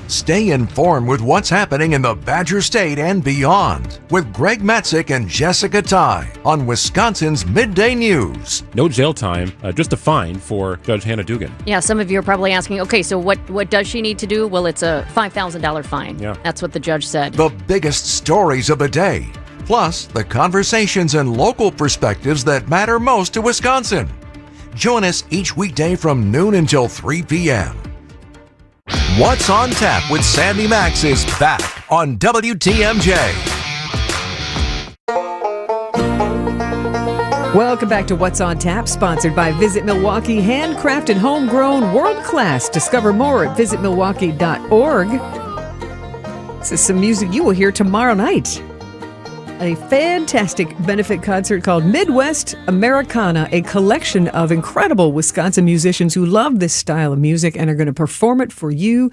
Stay informed with what's happening in the Badger State and beyond with Greg Matzik and Jessica Ty on Wisconsin's Midday News. No jail time, just a fine for Judge Hannah Dugan. Yeah, some of you are probably asking, okay, so what does she need to do? Well, it's a $5,000 fine. Yeah. That's what the judge said. The biggest stories of the day, plus the conversations and local perspectives that matter most to Wisconsin. Join us each weekday from noon until 3 p.m. What's on Tap with Sandy Maxx is back on WTMJ. Welcome back to What's on Tap, sponsored by Visit Milwaukee. Handcrafted, homegrown, world-class. Discover more at visitmilwaukee.org. This is some music you will hear tomorrow night. A fantastic benefit concert called Midwest Americana, a collection of incredible Wisconsin musicians who love this style of music and are going to perform it for you.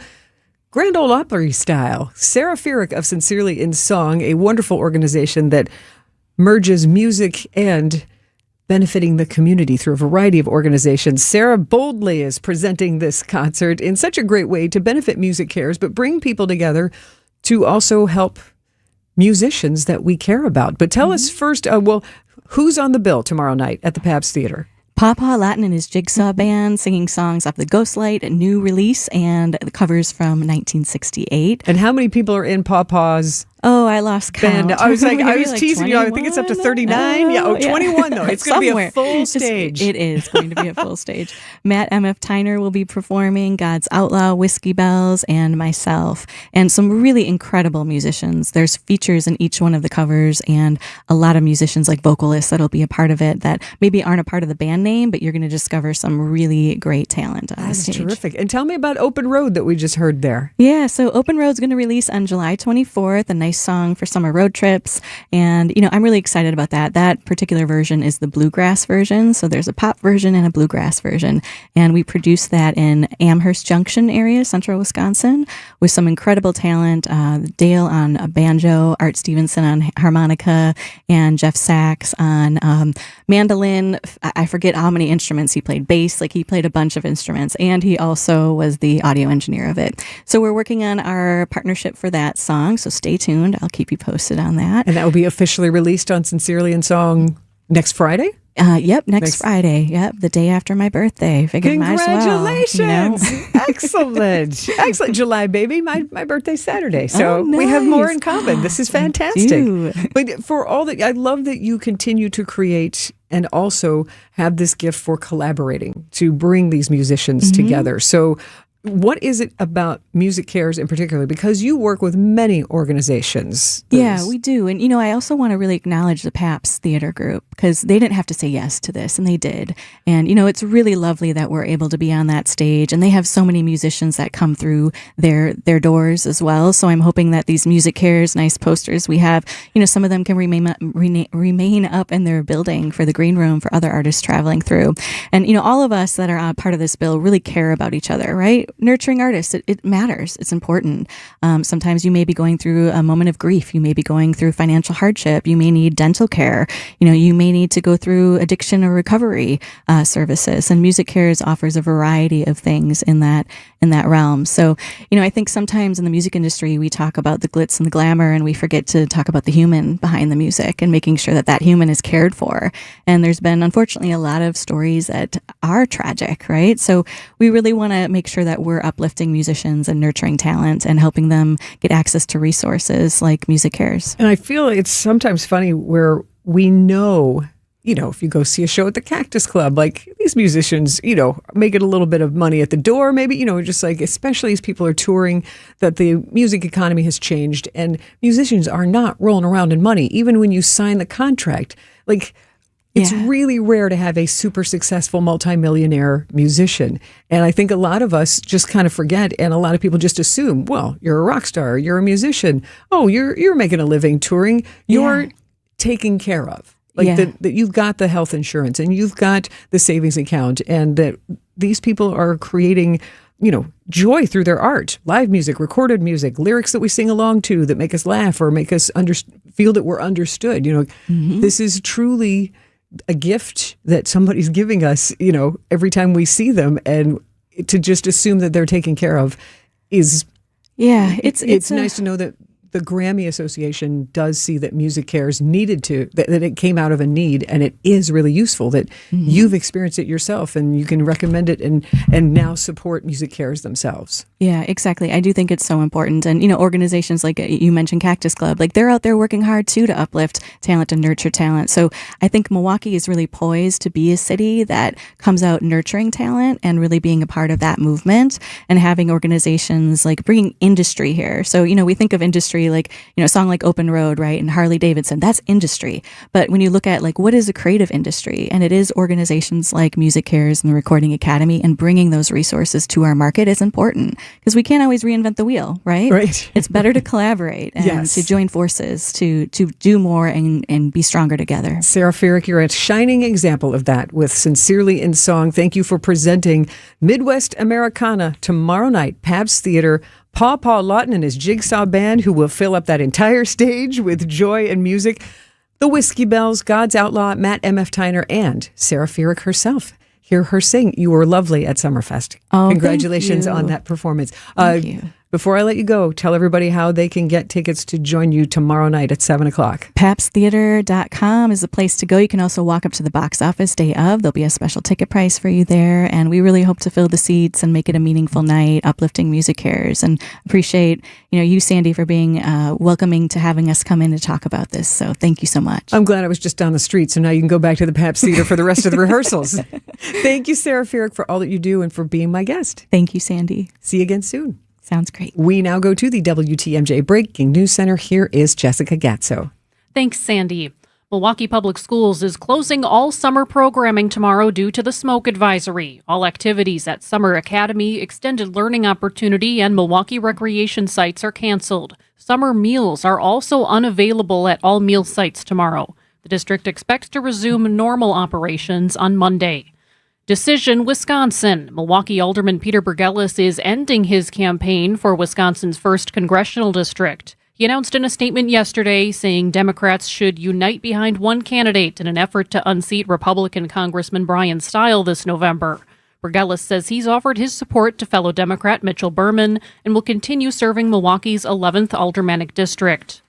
Grand Ole Opry style. Sarah Fierick of Sincerely in Song, a wonderful organization that merges music and benefiting the community through a variety of organizations. Sarah boldly is presenting this concert in such a great way to benefit Music Cares, but bring people together to also help musicians that we care about. But tell us first, who's on the bill tomorrow night at the Pabst Theater? Papa Latin and his Jigsaw Band singing songs off the Ghostlight, a new release, and the covers from 1968. And how many people are in Papa's Oh, I lost count. band. I was Maybe teasing you. I think it's up to 39. Yeah, 21 though. It's going to be a full stage. It is going to be a full stage. Matt M.F. Tyner will be performing, God's Outlaw, Whiskey Bells, and myself, and some really incredible musicians. There's features in each one of the covers, and a lot of musicians like vocalists that'll be a part of it that maybe aren't a part of the band name, but you're going to discover some really great talent on the stage. That's terrific. And tell me about Open Road that we just heard there. Yeah, so Open Road's going to release on July 24th, a nice song for summer road trips. And, I'm really excited about that. That particular version is the bluegrass version. So there's a pop version and a bluegrass version. And we produced that in Amherst Junction area, central Wisconsin, with some incredible talent. Dale on a banjo, Art Stevenson on harmonica, and Jeff Sachs on mandolin. I forget how many instruments he played. Bass, he played a bunch of instruments. And he also was the audio engineer of it. So we're working on our partnership for that song. So stay tuned. I'll keep you posted on that. And that will be officially released on Sincerely in Song next Friday? Yep, next Friday. Yep, the day after my birthday. Figured Congratulations! Might as well, Excellent. Excellent. July, baby. My birthday's Saturday. So we have more in common. This is fantastic. But for all that, I love that you continue to create and also have this gift for collaborating to bring these musicians together. So what is it about Music Cares in particular? Because you work with many organizations. Yeah, we do. And, I also want to really acknowledge the Pabst Theater Group because they didn't have to say yes to this, and they did. And, it's really lovely that we're able to be on that stage. And they have so many musicians that come through their doors as well. So I'm hoping that these Music Cares, nice posters we have, some of them can remain up in their building for the green room for other artists traveling through. And, all of us that are part of this bill really care about each other, right? Nurturing artists, it matters. It's important. Sometimes you may be going through a moment of grief. You may be going through financial hardship. You may need dental care. You may need to go through addiction or recovery services. And Music Cares offers a variety of things in that realm. So, I think sometimes in the music industry, we talk about the glitz and the glamour, and we forget to talk about the human behind the music and making sure that human is cared for. And there's been, unfortunately, a lot of stories that are tragic, right? So we really want to make sure that we're uplifting musicians and nurturing talent and helping them get access to resources like Music Cares. And I feel it's sometimes funny where we know, if you go see a show at the Cactus Club, these musicians, making a little bit of money at the door, maybe, just especially as people are touring, that the music economy has changed and musicians are not rolling around in money. Even when you sign the contract, it's really rare to have a super successful multimillionaire musician. And I think a lot of us just kind of forget, and a lot of people just assume, well, you're a rock star, you're a musician. Oh, you're making a living touring. You're taken care of. That you've got the health insurance and you've got the savings account, and that these people are creating, joy through their art, live music, recorded music, lyrics that we sing along to that make us laugh or make us feel that we're understood. This is truly a gift that somebody's giving us, every time we see them, and to just assume that they're taken care of is, it's nice to know that the Grammy Association does see that Music Cares that it came out of a need, and it is really useful that you've experienced it yourself and you can recommend it and now support Music Cares themselves. Yeah, exactly. I do think it's so important. And, organizations like you mentioned Cactus Club, they're out there working hard too to uplift talent and nurture talent. So I think Milwaukee is really poised to be a city that comes out nurturing talent and really being a part of that movement and having organizations bringing industry here. So, we think of industry a song like Open Road, right? And Harley Davidson, that's industry. But when you look at what is a creative industry, and it is organizations like Music Cares and the Recording Academy, and bringing those resources to our market is important because we can't always reinvent the wheel, right? Right. It's better to collaborate and to join forces to do more and be stronger together. Sarah Farrick, you're a shining example of that with Sincerely in Song. Thank you for presenting Midwest Americana tomorrow night, Pabst Theater. Paw Lawton and his Jigsaw Band, who will fill up that entire stage with joy and music. The Whiskey Bells, God's Outlaw, Matt M.F. Tyner, and Sarah Farrick herself. Hear her sing You Were Lovely at Summerfest. Oh, congratulations on that performance. Thank you. Before I let you go, tell everybody how they can get tickets to join you tomorrow night at 7 o'clock. PapsTheater.com is the place to go. You can also walk up to the box office day of. There'll be a special ticket price for you there. And we really hope to fill the seats and make it a meaningful night, uplifting music cares. And appreciate, you, Sandy, for being welcoming to having us come in to talk about this. So thank you so much. I'm glad I was just down the street, so now you can go back to the Paps Theater for the rest of the rehearsals. Thank you, Sarah Fierick, for all that you do and for being my guest. Thank you, Sandy. See you again soon. Sounds great. We now go to the WTMJ Breaking News Center. Here is Jessica Gatso. Thanks, Sandy. Milwaukee Public Schools is closing all summer programming tomorrow due to the smoke advisory. All activities at Summer Academy, Extended Learning Opportunity, and Milwaukee recreation sites are canceled. Summer meals are also unavailable at all meal sites tomorrow. The district expects to resume normal operations on Monday. Decision, Wisconsin. Milwaukee Alderman Peter Burgellis is ending his campaign for Wisconsin's 1st congressional district. He announced in a statement yesterday saying Democrats should unite behind one candidate in an effort to unseat Republican Congressman Brian Stile this November. Burgellis says he's offered his support to fellow Democrat Mitchell Berman and will continue serving Milwaukee's 11th aldermanic district.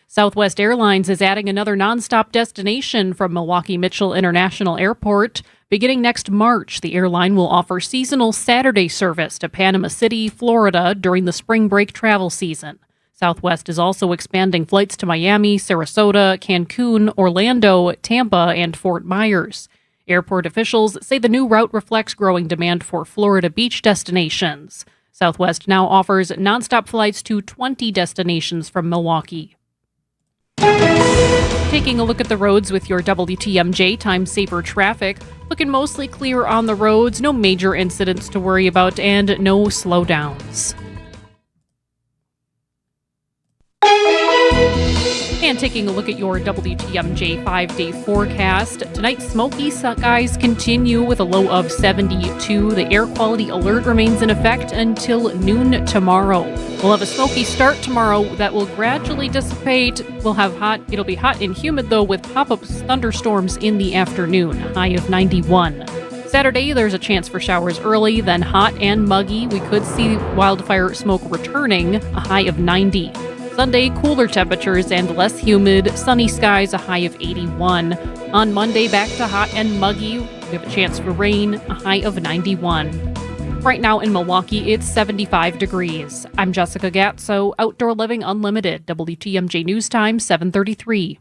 Southwest Airlines is adding another nonstop destination from Milwaukee Mitchell International Airport. Beginning next March, the airline will offer seasonal Saturday service to Panama City, Florida during the spring break travel season. Southwest is also expanding flights to Miami, Sarasota, Cancun, Orlando, Tampa, and Fort Myers. Airport officials say the new route reflects growing demand for Florida beach destinations. Southwest now offers nonstop flights to 20 destinations from Milwaukee. Taking a look at the roads with your WTMJ Time Saver traffic. Looking mostly clear on the roads, no major incidents to worry about, and no slowdowns. And taking a look at your WTMJ 5-day forecast. Tonight, smoky skies continue with a low of 72. The air quality alert remains in effect until noon tomorrow. We'll have a smoky start tomorrow that will gradually dissipate. It'll be hot and humid, though, with pop-up thunderstorms in the afternoon, a high of 91. Saturday, there's a chance for showers early, then hot and muggy. We could see wildfire smoke returning, a high of 90. Sunday, cooler temperatures and less humid, sunny skies, a high of 81. On Monday, back to hot and muggy. We have a chance for rain, a high of 91. Right now in Milwaukee, it's 75 degrees. I'm Jessica Gatso, Outdoor Living Unlimited, WTMJ News Time, 7:33.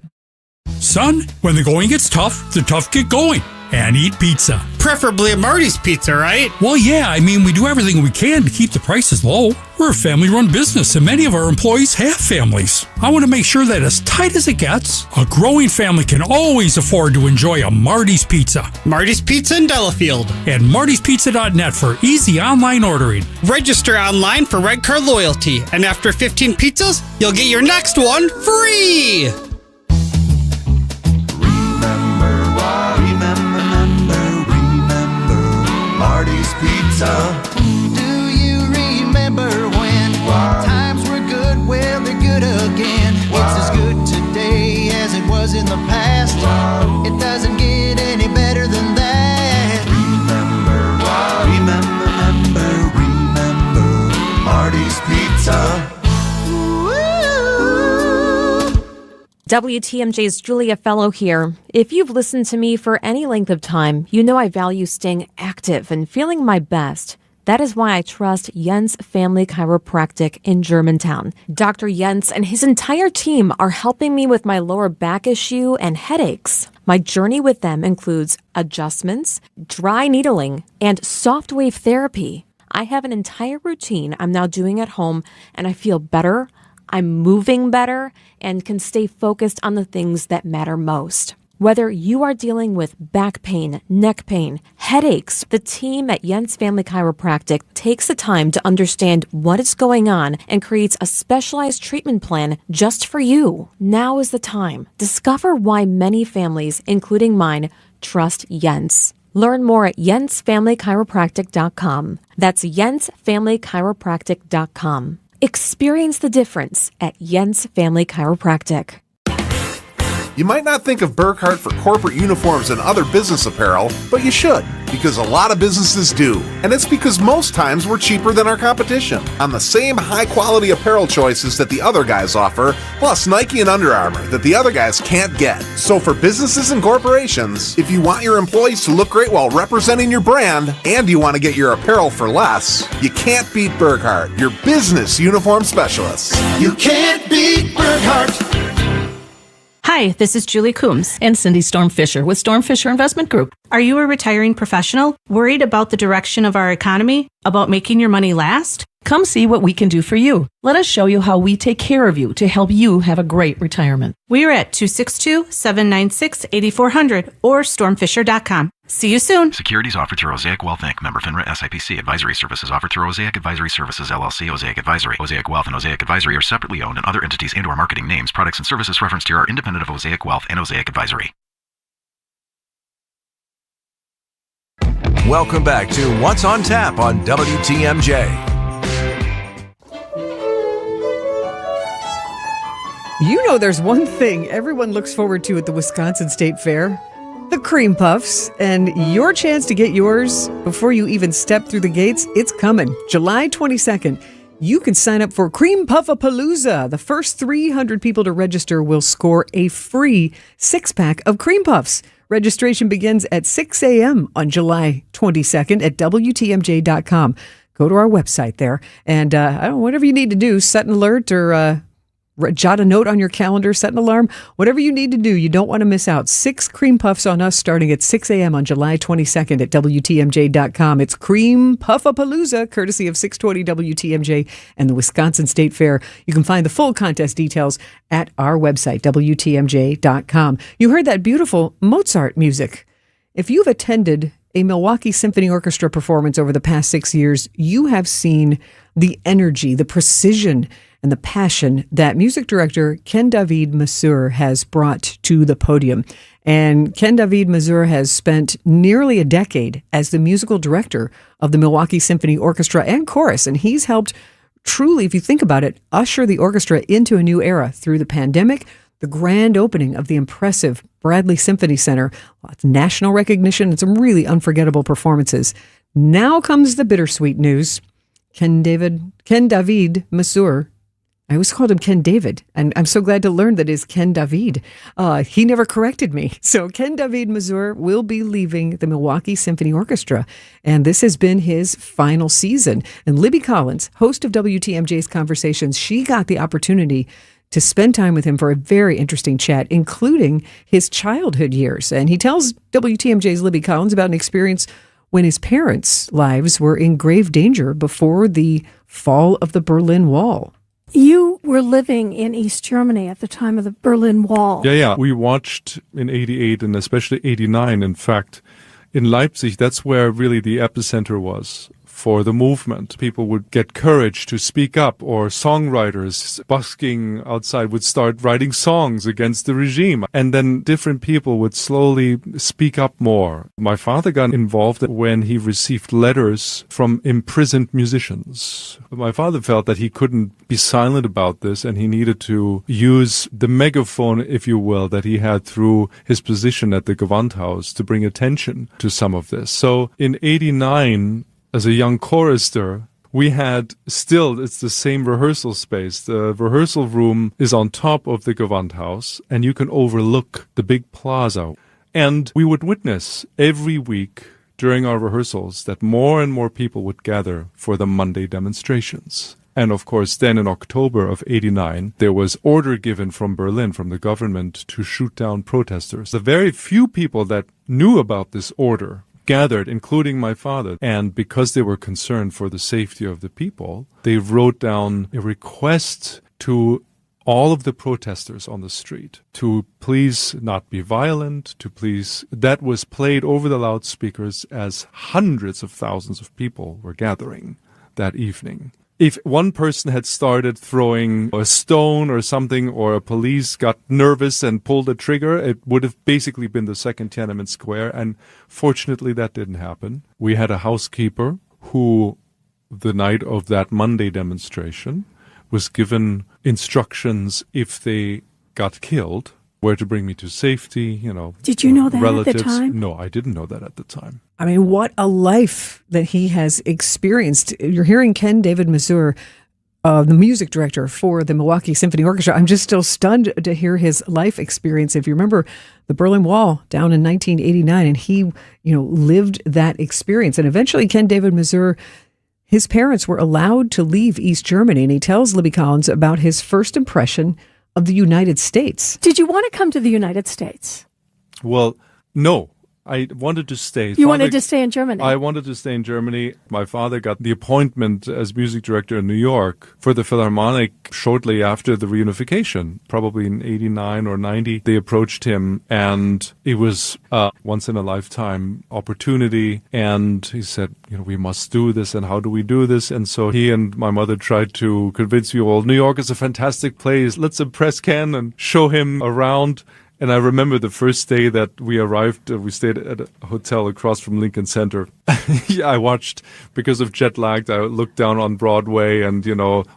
Son, when the going gets tough, the tough get going. And eat pizza. Preferably a Marty's Pizza, right? Well, yeah, we do everything we can to keep the prices low. We're a family-run business, and many of our employees have families. I want to make sure that as tight as it gets, a growing family can always afford to enjoy a Marty's Pizza. Marty's Pizza in Delafield. And martyspizza.net for easy online ordering. Register online for Red Card Loyalty, and after 15 pizzas, you'll get your next one free! Marty's Pizza. Do you remember when times were good? Well, they're good again. It's as good today as it was in the past. It doesn't get any better than that. Remember Marty's Pizza. WTMJ's Julia Fellow here. If you've listened to me for any length of time, you know I value staying active and feeling my best. That is why I trust Jens Family Chiropractic in Germantown. Dr. Jens and his entire team are helping me with my lower back issue and headaches. My journey with them includes adjustments, dry needling, and soft wave therapy. I have an entire routine I'm now doing at home, and I feel better. I'm moving better and can stay focused on the things that matter most. Whether you are dealing with back pain, neck pain, headaches, the team at Jens Family Chiropractic takes the time to understand what is going on and creates a specialized treatment plan just for you. Now is the time. Discover why many families, including mine, trust Jens. Learn more at jensfamilychiropractic.com. That's jensfamilychiropractic.com. Experience the difference at Jens Family Chiropractic. You might not think of Burkhart for corporate uniforms and other business apparel, but you should, because a lot of businesses do. And it's because most times we're cheaper than our competition on the same high-quality apparel choices that the other guys offer, plus Nike and Under Armour that the other guys can't get. So for businesses and corporations, if you want your employees to look great while representing your brand, and you want to get your apparel for less, you can't beat Burkhart, your business uniform specialists. You can't beat Burkhart. Hi, this is Julie Coombs and Cindy Storm Fisher with Storm Fisher Investment Group. Are you a retiring professional worried about the direction of our economy, about making your money last? Come see what we can do for you. Let us show you how we take care of you to help you have a great retirement. We are at 262-796-8400 or stormfisher.com. See you soon. Securities offered through Osaic Wealth Inc. Member FINRA SIPC. Advisory services offered through Osaic Advisory Services LLC. Osaic Advisory. Osaic Wealth and Osaic Advisory are separately owned, and other entities and/or marketing names, products, and services referenced here are independent of Osaic Wealth and Osaic Advisory. Welcome back to What's on Tap on WTMJ. You know, there's one thing everyone looks forward to at the Wisconsin State Fair: the cream puffs. And your chance to get yours before you even step through the gates, it's coming. July 22nd. You can sign up for Cream Puffapalooza. The first 300 people to register will score a free 6-pack of cream puffs. Registration begins at 6 a.m. on July 22nd at WTMJ.com. Go to our website there, and whatever you need to do, set an alert or jot a note on your calendar, set an alarm, whatever you need to do. You don't want to miss out. 6 cream puffs on us starting at 6 a.m. on July 22nd at WTMJ.com. It's Cream Puffapalooza, courtesy of 620 WTMJ and the Wisconsin State Fair. You can find the full contest details at our website, WTMJ.com. You heard that beautiful Mozart music. If you've attended a Milwaukee Symphony Orchestra performance over the past 6 years, you have seen the energy, the precision, and the passion that music director Ken David Masur has brought to the podium. And Ken David Masur has spent nearly a decade as the musical director of the Milwaukee Symphony Orchestra and Chorus, and he's helped truly, if you think about it, usher the orchestra into a new era through the pandemic, the grand opening of the impressive Bradley Symphony Center, lots of national recognition, and some really unforgettable performances. Now comes the bittersweet news. Ken David Masur, I always called him Ken David, and I'm so glad to learn that is Ken David. He never corrected me. So Ken David Masur will be leaving the Milwaukee Symphony Orchestra, and this has been his final season. And Libby Collins, host of WTMJ's Conversations, she got the opportunity to spend time with him for a very interesting chat, including his childhood years. And he tells WTMJ's Libby Collins about an experience when his parents' lives were in grave danger before the fall of the Berlin Wall. You were living in East Germany at the time of the Berlin Wall. Yeah. We watched in 88 and especially 89. In fact, in Leipzig, that's where really the epicenter was for the movement. People would get courage to speak up, or songwriters busking outside would start writing songs against the regime. And then different people would slowly speak up more. My father got involved when he received letters from imprisoned musicians. My father felt that he couldn't be silent about this, and he needed to use the megaphone, if you will, that he had through his position at the Gewandhaus to bring attention to some of this. So in 89, as a young chorister, we had still, it's the same rehearsal space. The rehearsal room is on top of the Gewandhaus, and you can overlook the big plaza. And we would witness every week during our rehearsals that more and more people would gather for the Monday demonstrations. And of course, then in October of 89, there was order given from Berlin, from the government, to shoot down protesters. The very few people that knew about this order gathered, including my father, and because they were concerned for the safety of the people, they wrote down a request to all of the protesters on the street to please not be violent, to please, that was played over the loudspeakers as hundreds of thousands of people were gathering that evening. If one person had started throwing a stone or something, or a police got nervous and pulled a trigger, it would have basically been the second Tiananmen Square, and fortunately that didn't happen. We had a housekeeper who, the night of that Monday demonstration, was given instructions if they got killed where to bring me to safety, Did you know that relatives. at the time? No, I didn't know that at the time. I mean, what a life that he has experienced. You're hearing Ken David Mazur, the music director for the Milwaukee Symphony Orchestra. I'm just still stunned to hear his life experience. If you remember the Berlin Wall down in 1989, and he, lived that experience. And eventually Ken David Mazur, his parents were allowed to leave East Germany. And he tells Libby Collins about his first impression of the United States. Did you want to come to the United States? Well, no. I wanted to stay. You wanted to stay in Germany? I wanted to stay in Germany. My father got the appointment as music director in New York for the Philharmonic shortly after the reunification, probably in 89 or 90. They approached him, and it was a once-in-a-lifetime opportunity. And he said, we must do this, and how do we do this? And so he and my mother tried to convince me, well, New York is a fantastic place. Let's impress Ken and show him around. And I remember the first day that we arrived, we stayed at a hotel across from Lincoln Center. I watched, because of jet lag, I looked down on Broadway and,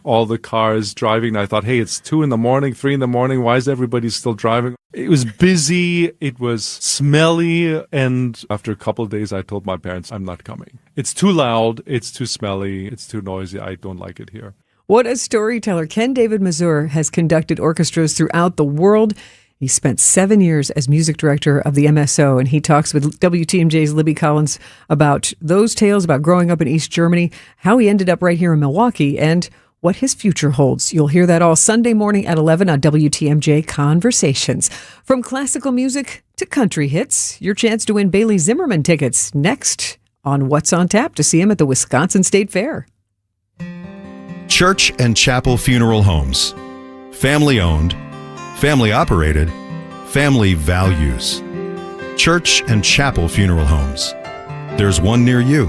all the cars driving. I thought, hey, it's 2 a.m, 3 a.m. Why is everybody still driving? It was busy. It was smelly. And after a couple of days, I told my parents, I'm not coming. It's too loud. It's too smelly. It's too noisy. I don't like it here. What a storyteller. Ken David Mazur has conducted orchestras throughout the world. He spent 7 years as music director of the MSO, and he talks with WTMJ's Libby Collins about those tales about growing up in East Germany, how he ended up right here in Milwaukee, and what his future holds. You'll hear that all Sunday morning at 11 on WTMJ Conversations. From classical music to country hits, your chance to win Bailey Zimmerman tickets next on What's on Tap to see him at the Wisconsin State Fair. Church and Chapel Funeral Homes. Family owned, family operated, family values. Church and Chapel Funeral Homes. There's one near you.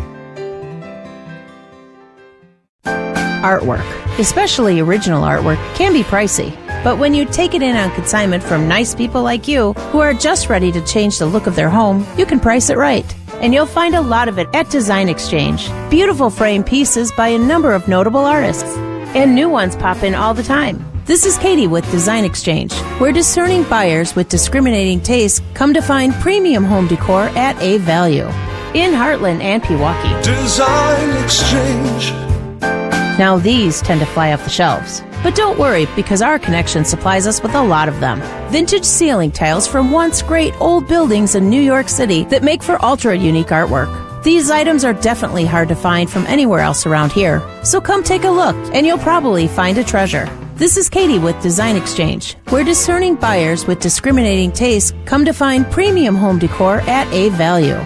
Artwork, especially original artwork, can be pricey. But when you take it in on consignment from nice people like you, who are just ready to change the look of their home, you can price it right. And you'll find a lot of it at Design Exchange. Beautiful frame pieces by a number of notable artists. And new ones pop in all the time. This is Katie with Design Exchange, where discerning buyers with discriminating tastes come to find premium home decor at a value. In Heartland and Pewaukee. Design Exchange. Now these tend to fly off the shelves. But don't worry, because our connection supplies us with a lot of them. Vintage ceiling tiles from once great old buildings in New York City that make for ultra-unique artwork. These items are definitely hard to find from anywhere else around here. So come take a look, and you'll probably find a treasure. This is Katie with Design Exchange, where discerning buyers with discriminating tastes come to find premium home decor at a value.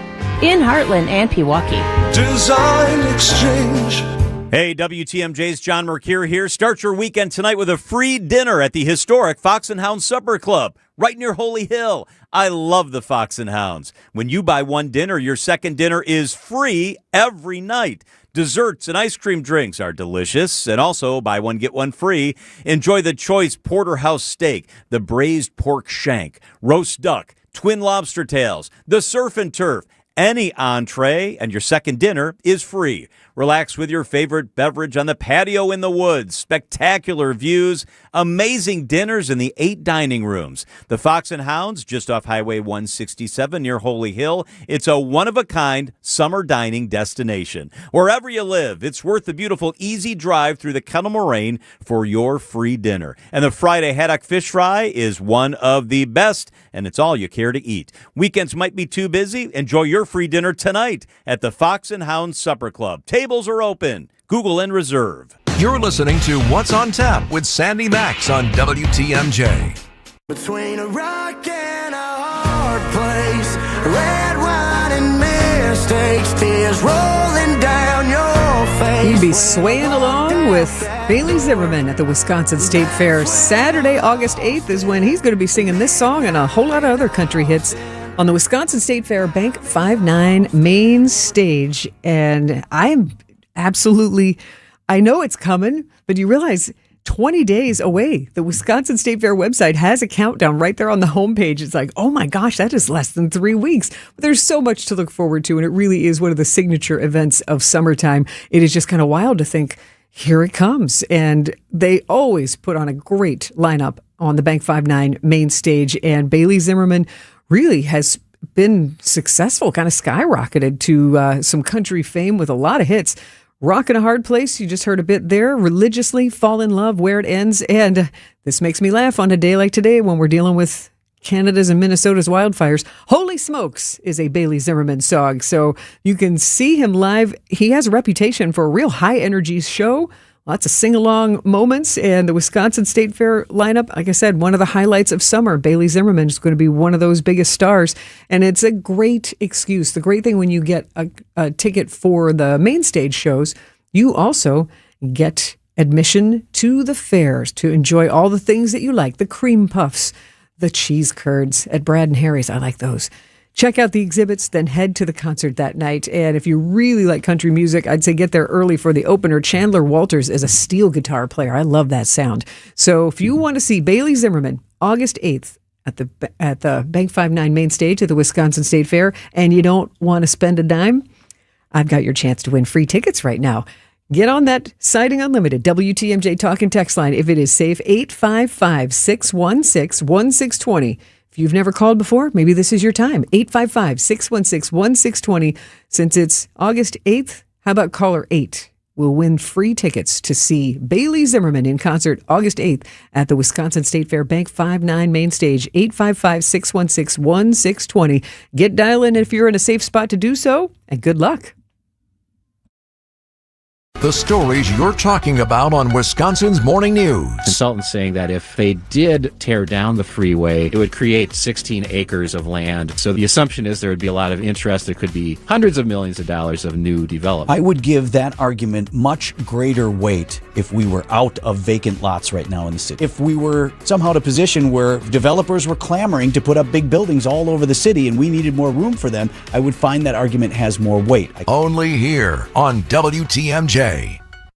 In Heartland and Pewaukee. Design Exchange. Hey, WTMJ's John Mercure here. Start your weekend tonight with a free dinner at the historic Fox and Hound Supper Club, right near Holy Hill. I love the Fox and Hounds. When you buy one dinner, your second dinner is free every night. Desserts and ice cream drinks are delicious, and also buy one, get one free. Enjoy the choice porterhouse steak, the braised pork shank, roast duck, twin lobster tails, the surf and turf. Any entree and your second dinner is free. Relax with your favorite beverage on the patio in the woods. Spectacular views, amazing dinners in the 8 dining rooms. The Fox and Hounds, just off Highway 167 near Holy Hill. It's a one-of-a-kind summer dining destination. Wherever you live, it's worth the beautiful easy drive through the Kettle Moraine for your free dinner. And the Friday haddock fish fry is one of the best, and it's all you care to eat. Weekends might be too busy. Enjoy your free dinner tonight at the Fox and Hounds Supper Club. Tables are open. Google and reserve. You're listening to What's on Tap with Sandy Maxx on WTMJ. Between a rock and a hard place, red wine and mistakes, tears rolling down your face. You'd be swaying along with Bailey Zimmerman at the Wisconsin State Fair. Saturday, August 8th is when he's going to be singing this song and a whole lot of other country hits on the Wisconsin State Fair Bank 5-9 main stage. And I am absolutely, I know it's coming, but you realize 20 days away. The Wisconsin State Fair website has a countdown right there on the homepage. It's like, oh my gosh, that is less than 3 weeks. But there's so much to look forward to, and it really is one of the signature events of summertime. It is just kind of wild to think, here it comes. And they always put on a great lineup on the Bank 5-9 main stage. And Bailey Zimmerman really has been successful, kind of skyrocketed to some country fame with a lot of hits. Rockin' a Hard Place, you just heard a bit there. Religiously, Fall in Love, Where It Ends. And this makes me laugh on a day like today when we're dealing with Canada's and Minnesota's wildfires. Holy Smokes is a Bailey Zimmerman song. So you can see him live. He has a reputation for a real high energy show. Lots of sing-along moments, and the Wisconsin State Fair lineup, like I said, one of the highlights of summer. Bailey Zimmerman is going to be one of those biggest stars, and it's a great excuse. The great thing when you get a ticket for the main stage shows, you also get admission to the fairs to enjoy all the things that you like, the cream puffs, the cheese curds at Brad and Harry's. I like those. Check out the exhibits, then head to the concert that night. And if you really like country music, I'd say get there early for the opener. Chandler Walters is a steel guitar player. I love that sound. So if you want to see Bailey Zimmerman, August 8th at the Bank 5-9 main stage at the Wisconsin State Fair, and you don't want to spend a dime, I've got your chance to win free tickets right now. Get on that Siding Unlimited WTMJ talk and text line. If it is safe, 855-616-1620. If you've never called before, maybe this is your time. 855-616-1620. Since it's August 8th, how about caller 8 will win free tickets to see Bailey Zimmerman in concert August 8th at the Wisconsin State Fair Bank 5-9 main stage. 855-616-1620. Get dialing if you're in a safe spot to do so, and good luck. The stories you're talking about on Wisconsin's Morning News. Consultants saying that if they did tear down the freeway, it would create 16 acres of land. So the assumption is there would be a lot of interest. There could be hundreds of millions of dollars of new development. I would give that argument much greater weight if we were out of vacant lots right now in the city. If we were somehow in a position where developers were clamoring to put up big buildings all over the city and we needed more room for them, I would find that argument has more weight. Only here on WTMJ.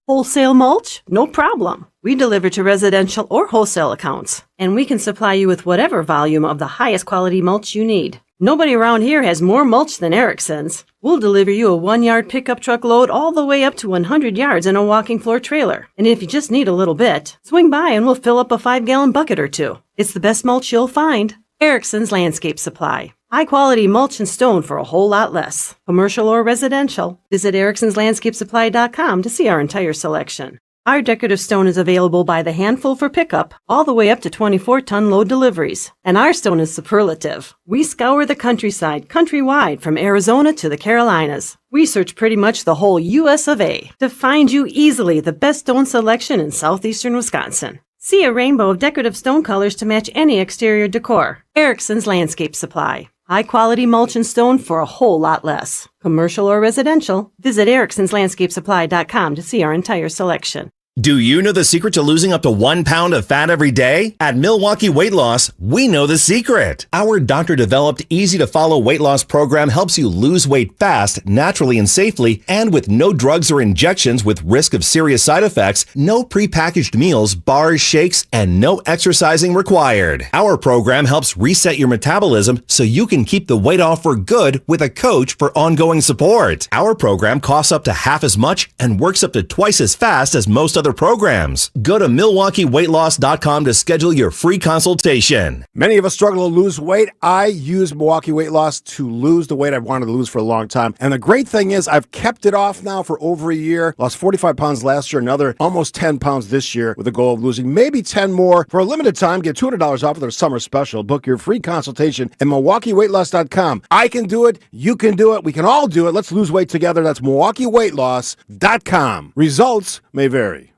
Wholesale mulch? No problem. We deliver to residential or wholesale accounts, and we can supply you with whatever volume of the highest quality mulch you need. Nobody around here has more mulch than Erickson's. We'll deliver you a 1-yard pickup truck load all the way up to 100 yards in a walking floor trailer. And if you just need a little bit, swing by and we'll fill up a 5-gallon bucket or two. It's the best mulch you'll find. Erickson's Landscape Supply. High quality mulch and stone for a whole lot less. Commercial or residential. Visit ericksonslandscapesupply.com to see our entire selection. Our decorative stone is available by the handful for pickup, all the way up to 24-ton load deliveries. And our stone is superlative. We scour the countryside, countrywide, from Arizona to the Carolinas. We search pretty much the whole U.S. of A. to find you easily the best stone selection in southeastern Wisconsin. See a rainbow of decorative stone colors to match any exterior decor. Erickson's Landscape Supply. High quality mulch and stone for a whole lot less. Commercial or residential, visit ericksonslandscapesupply.com to see our entire selection. Do you know the secret to losing up to 1 pound of fat every day? At Milwaukee Weight Loss, we know the secret. Our doctor-developed, easy-to-follow weight loss program helps you lose weight fast, naturally and safely, and with no drugs or injections with risk of serious side effects, no prepackaged meals, bars, shakes, and no exercising required. Our program helps reset your metabolism so you can keep the weight off for good with a coach for ongoing support. Our program costs up to half as much and works up to twice as fast as most other programs. Go to MilwaukeeWeightLoss.com to schedule your free consultation. Many of us struggle to lose weight. I use Milwaukee Weight Loss to lose the weight I've wanted to lose for a long time. And the great thing is I've kept it off now for over a year. Lost 45 pounds last year, another almost 10 pounds this year with the goal of losing maybe 10 more. For a limited time, get $200 off of their summer special. Book your free consultation at MilwaukeeWeightLoss.com. I can do it. You can do it. We can all do it. Let's lose weight together. That's MilwaukeeWeightLoss.com. Results may vary.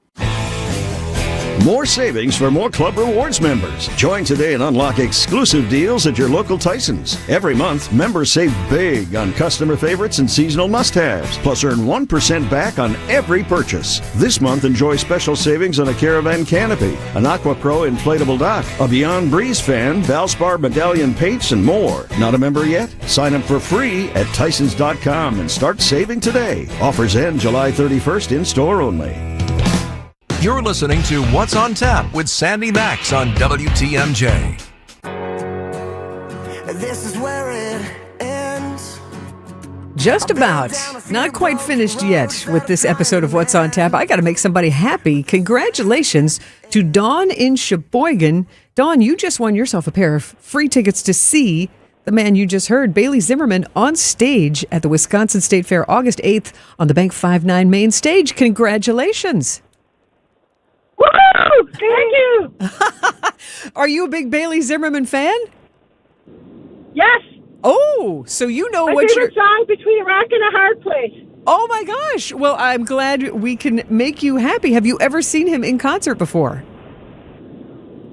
More savings for more Club Rewards members. Join today and unlock exclusive deals at your local Tysons. Every month, members save big on customer favorites and seasonal must-haves, plus earn 1% back on every purchase. This month, enjoy special savings on a Caravan canopy, an Aqua Pro inflatable dock, a Beyond Breeze fan, Valspar medallion paints, and more. Not a member yet? Sign up for free at Tysons.com and start saving today. Offers end July 31st in store only. You're listening to What's on Tap with Sandy Maxx on This is where it ends. Just about. Not quite finished yet with this episode of What's on Tap. I got to make somebody happy. Congratulations to Dawn in Sheboygan. Dawn, you just won yourself a pair of free tickets to see the man you just heard, Bailey Zimmerman, on stage at the Wisconsin State Fair August 8th on the Bank 5-9 main stage. Congratulations. Woo! Thank you. Are you a big Bailey Zimmerman fan? Yes. Oh, so you know My what your favorite song, Between a Rock and a Hard Place. Oh my gosh. Well, I'm glad we can make you happy. Have you ever seen him in concert before?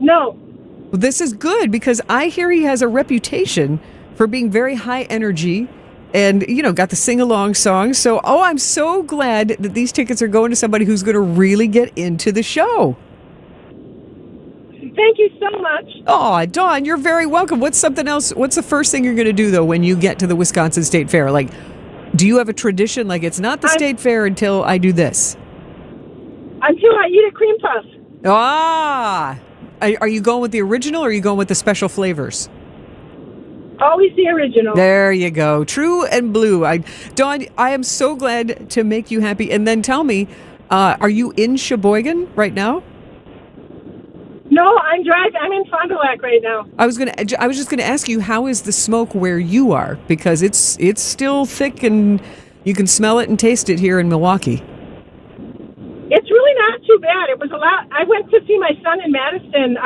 No. Well, this is good because I hear he has a reputation for being very high energy and, you know, got the sing-along songs. So, I'm so glad that these tickets are going to somebody who's going to really get into the show. Thank you so much. Oh, Dawn, you're very welcome. What's something else? What's the first thing you're going to do, though, when you get to the Wisconsin State Fair? Like, do you have a tradition? Like, it's not the state fair until I do this. Until I eat a cream puff. Ah! Are you going with the original or are you going with the special flavors? Always the original. There you go. True and blue. Dawn, I am so glad to make you happy. And then tell me, are you in Sheboygan right now? No, I'm driving. I'm in Fond du Lac right now. I was just gonna ask you, how is the smoke where you are? Because it's still thick and you can smell it and taste it here in Milwaukee. It's really not too bad. It was a lot. I went to see my son in Madison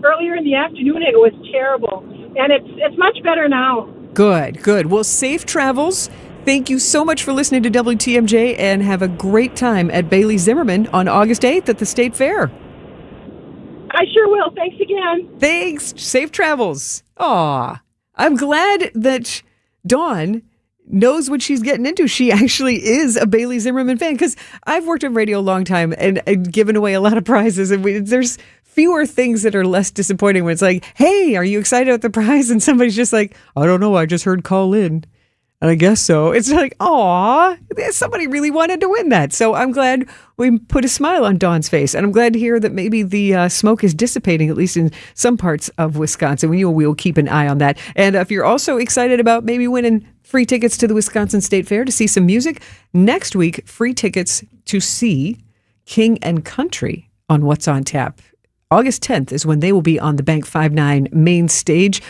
earlier in the afternoon, and it was terrible. And it's much better now. Good. Well, safe travels. Thank you so much for listening to WTMJ, and have a great time at Bailey Zimmerman on August 8th at the State Fair. I sure will. Thanks again. Thanks. Safe travels. Aw, I'm glad that Dawn knows what she's getting into. She actually is a Bailey Zimmerman fan, because I've worked in radio a long time and given away a lot of prizes, and there's fewer things that are less disappointing when it's like, hey, are you excited about the prize? And somebody's just like, I don't know, I just heard call in. And I guess so. It's like, aw, somebody really wanted to win that. So I'm glad we put a smile on Dawn's face. And I'm glad to hear that maybe the smoke is dissipating, at least in some parts of Wisconsin. We'll keep an eye on that. And if you're also excited about maybe winning free tickets to the Wisconsin State Fair to see some music, next week, free tickets to see King and Country on What's on Tap. August 10th is when they will be on the Bank 5-9 main stage.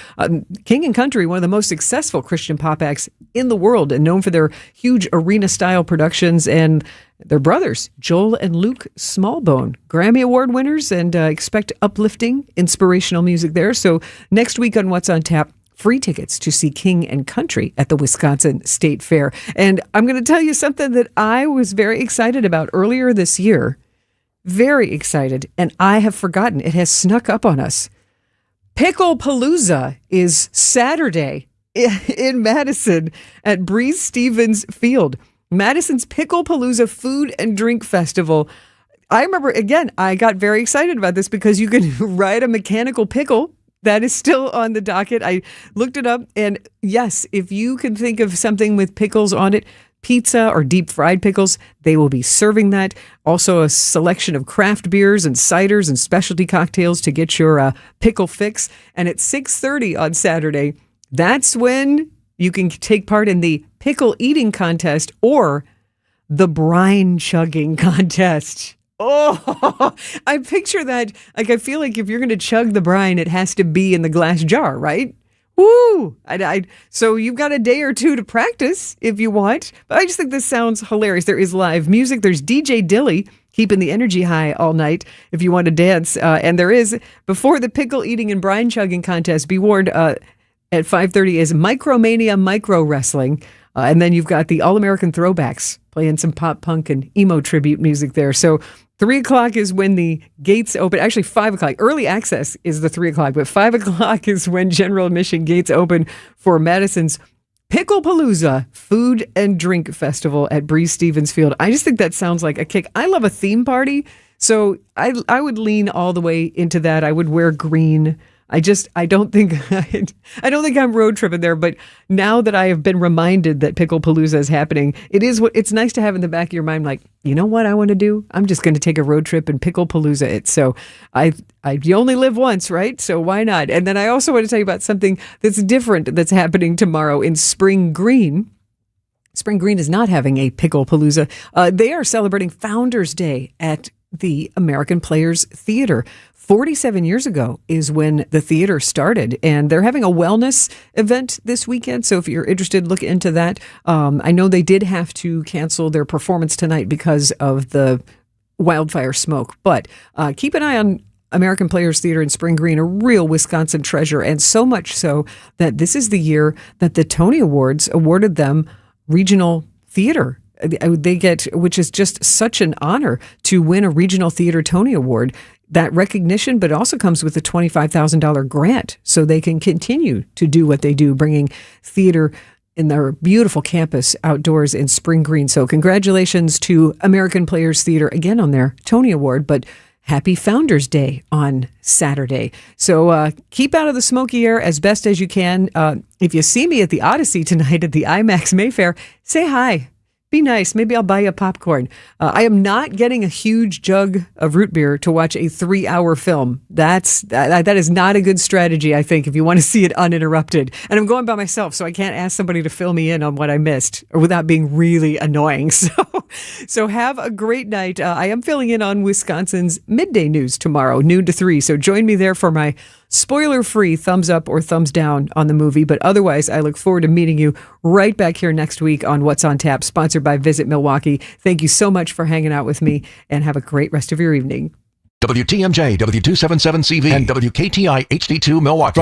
King and Country, one of the most successful Christian pop acts in the world, and known for their huge arena-style productions, and their brothers, Joel and Luke Smallbone, Grammy Award winners, and expect uplifting, inspirational music there. So next week on What's on Tap, free tickets to see King and Country at the Wisconsin State Fair. And I'm going to tell you something that I was very excited about earlier this year. Very excited, and I have forgotten. It has snuck up on us. Pickle-palooza is Saturday in Madison at Breeze Stevens Field. Madison's Pickle-palooza Food and Drink Festival. I remember, again, I got very excited about this because you can ride a mechanical pickle. That is still on the docket. I looked it up, and yes, if you can think of something with pickles on it, pizza or deep fried pickles, they will be serving that. Also a selection of craft beers and ciders and specialty cocktails to get your pickle fix. And at 6:30 on Saturday, that's when you can take part in the pickle eating contest or the brine chugging contest. Oh, I picture that. Like, I feel like if you're going to chug the brine, it has to be in the glass jar, right? Woo! So you've got a day or two to practice if you want. But I just think this sounds hilarious. There is live music. There's DJ Dilly keeping the energy high all night if you want to dance. And there is, before the pickle eating and brine chugging contest, be warned, at 5:30 is Micromania Micro Wrestling. And then you've got the All-American Throwbacks playing some pop punk and emo tribute music there. So 3 o'clock is when the gates open. Actually, 5 o'clock. Early access is the 3 o'clock, but 5 o'clock is when general admission gates open for Madison's Pickle-palooza Food and Drink Festival at Breeze Stevens Field. I just think that sounds like a kick. I love a theme party, so I would lean all the way into that. I would wear green. I don't think I'm road tripping there, but now that I have been reminded that Pickle-palooza is happening, it's nice to have in the back of your mind, like, you know what I want to do? I'm just going to take a road trip and Pickle-palooza it. So you only live once, right? So why not? And then I also want to tell you about something that's different that's happening tomorrow in Spring Green. Spring Green is not having a pickle palooza. They are celebrating Founders Day at the American Players Theater. 47 years ago is when the theater started, and they're having a wellness event this weekend. So if you're interested, look into that. I know they did have to cancel their performance tonight because of the wildfire smoke, but keep an eye on American Players Theater in Spring Green, a real Wisconsin treasure, and so much so that this is the year that the Tony Awards awarded them regional theater. They get, which is just such an honor to win a regional theater Tony Award. That recognition, but it also comes with a $25,000 grant so they can continue to do what they do, bringing theater in their beautiful campus outdoors in Spring Green. So congratulations to American Players Theater again on their Tony Award, but happy Founders Day on Saturday. So keep out of the smoky air as best as you can. If you see me at the Odyssey tonight at the IMAX Mayfair, say hi. Be nice. Maybe I'll buy you a popcorn. I am not getting a huge jug of root beer to watch a 3-hour film. That is not a good strategy, I think, if you want to see it uninterrupted. And I'm going by myself, so I can't ask somebody to fill me in on what I missed or without being really annoying. So have a great night. I am filling in on Wisconsin's midday news tomorrow, noon to 3. So join me there for my spoiler-free thumbs up or thumbs down on the movie. But otherwise, I look forward to meeting you right back here next week on What's on Tap, sponsored by Visit Milwaukee. Thank you so much for hanging out with me, and have a great rest of your evening. WTMJ, W277CV, and WKTI HD2 Milwaukee.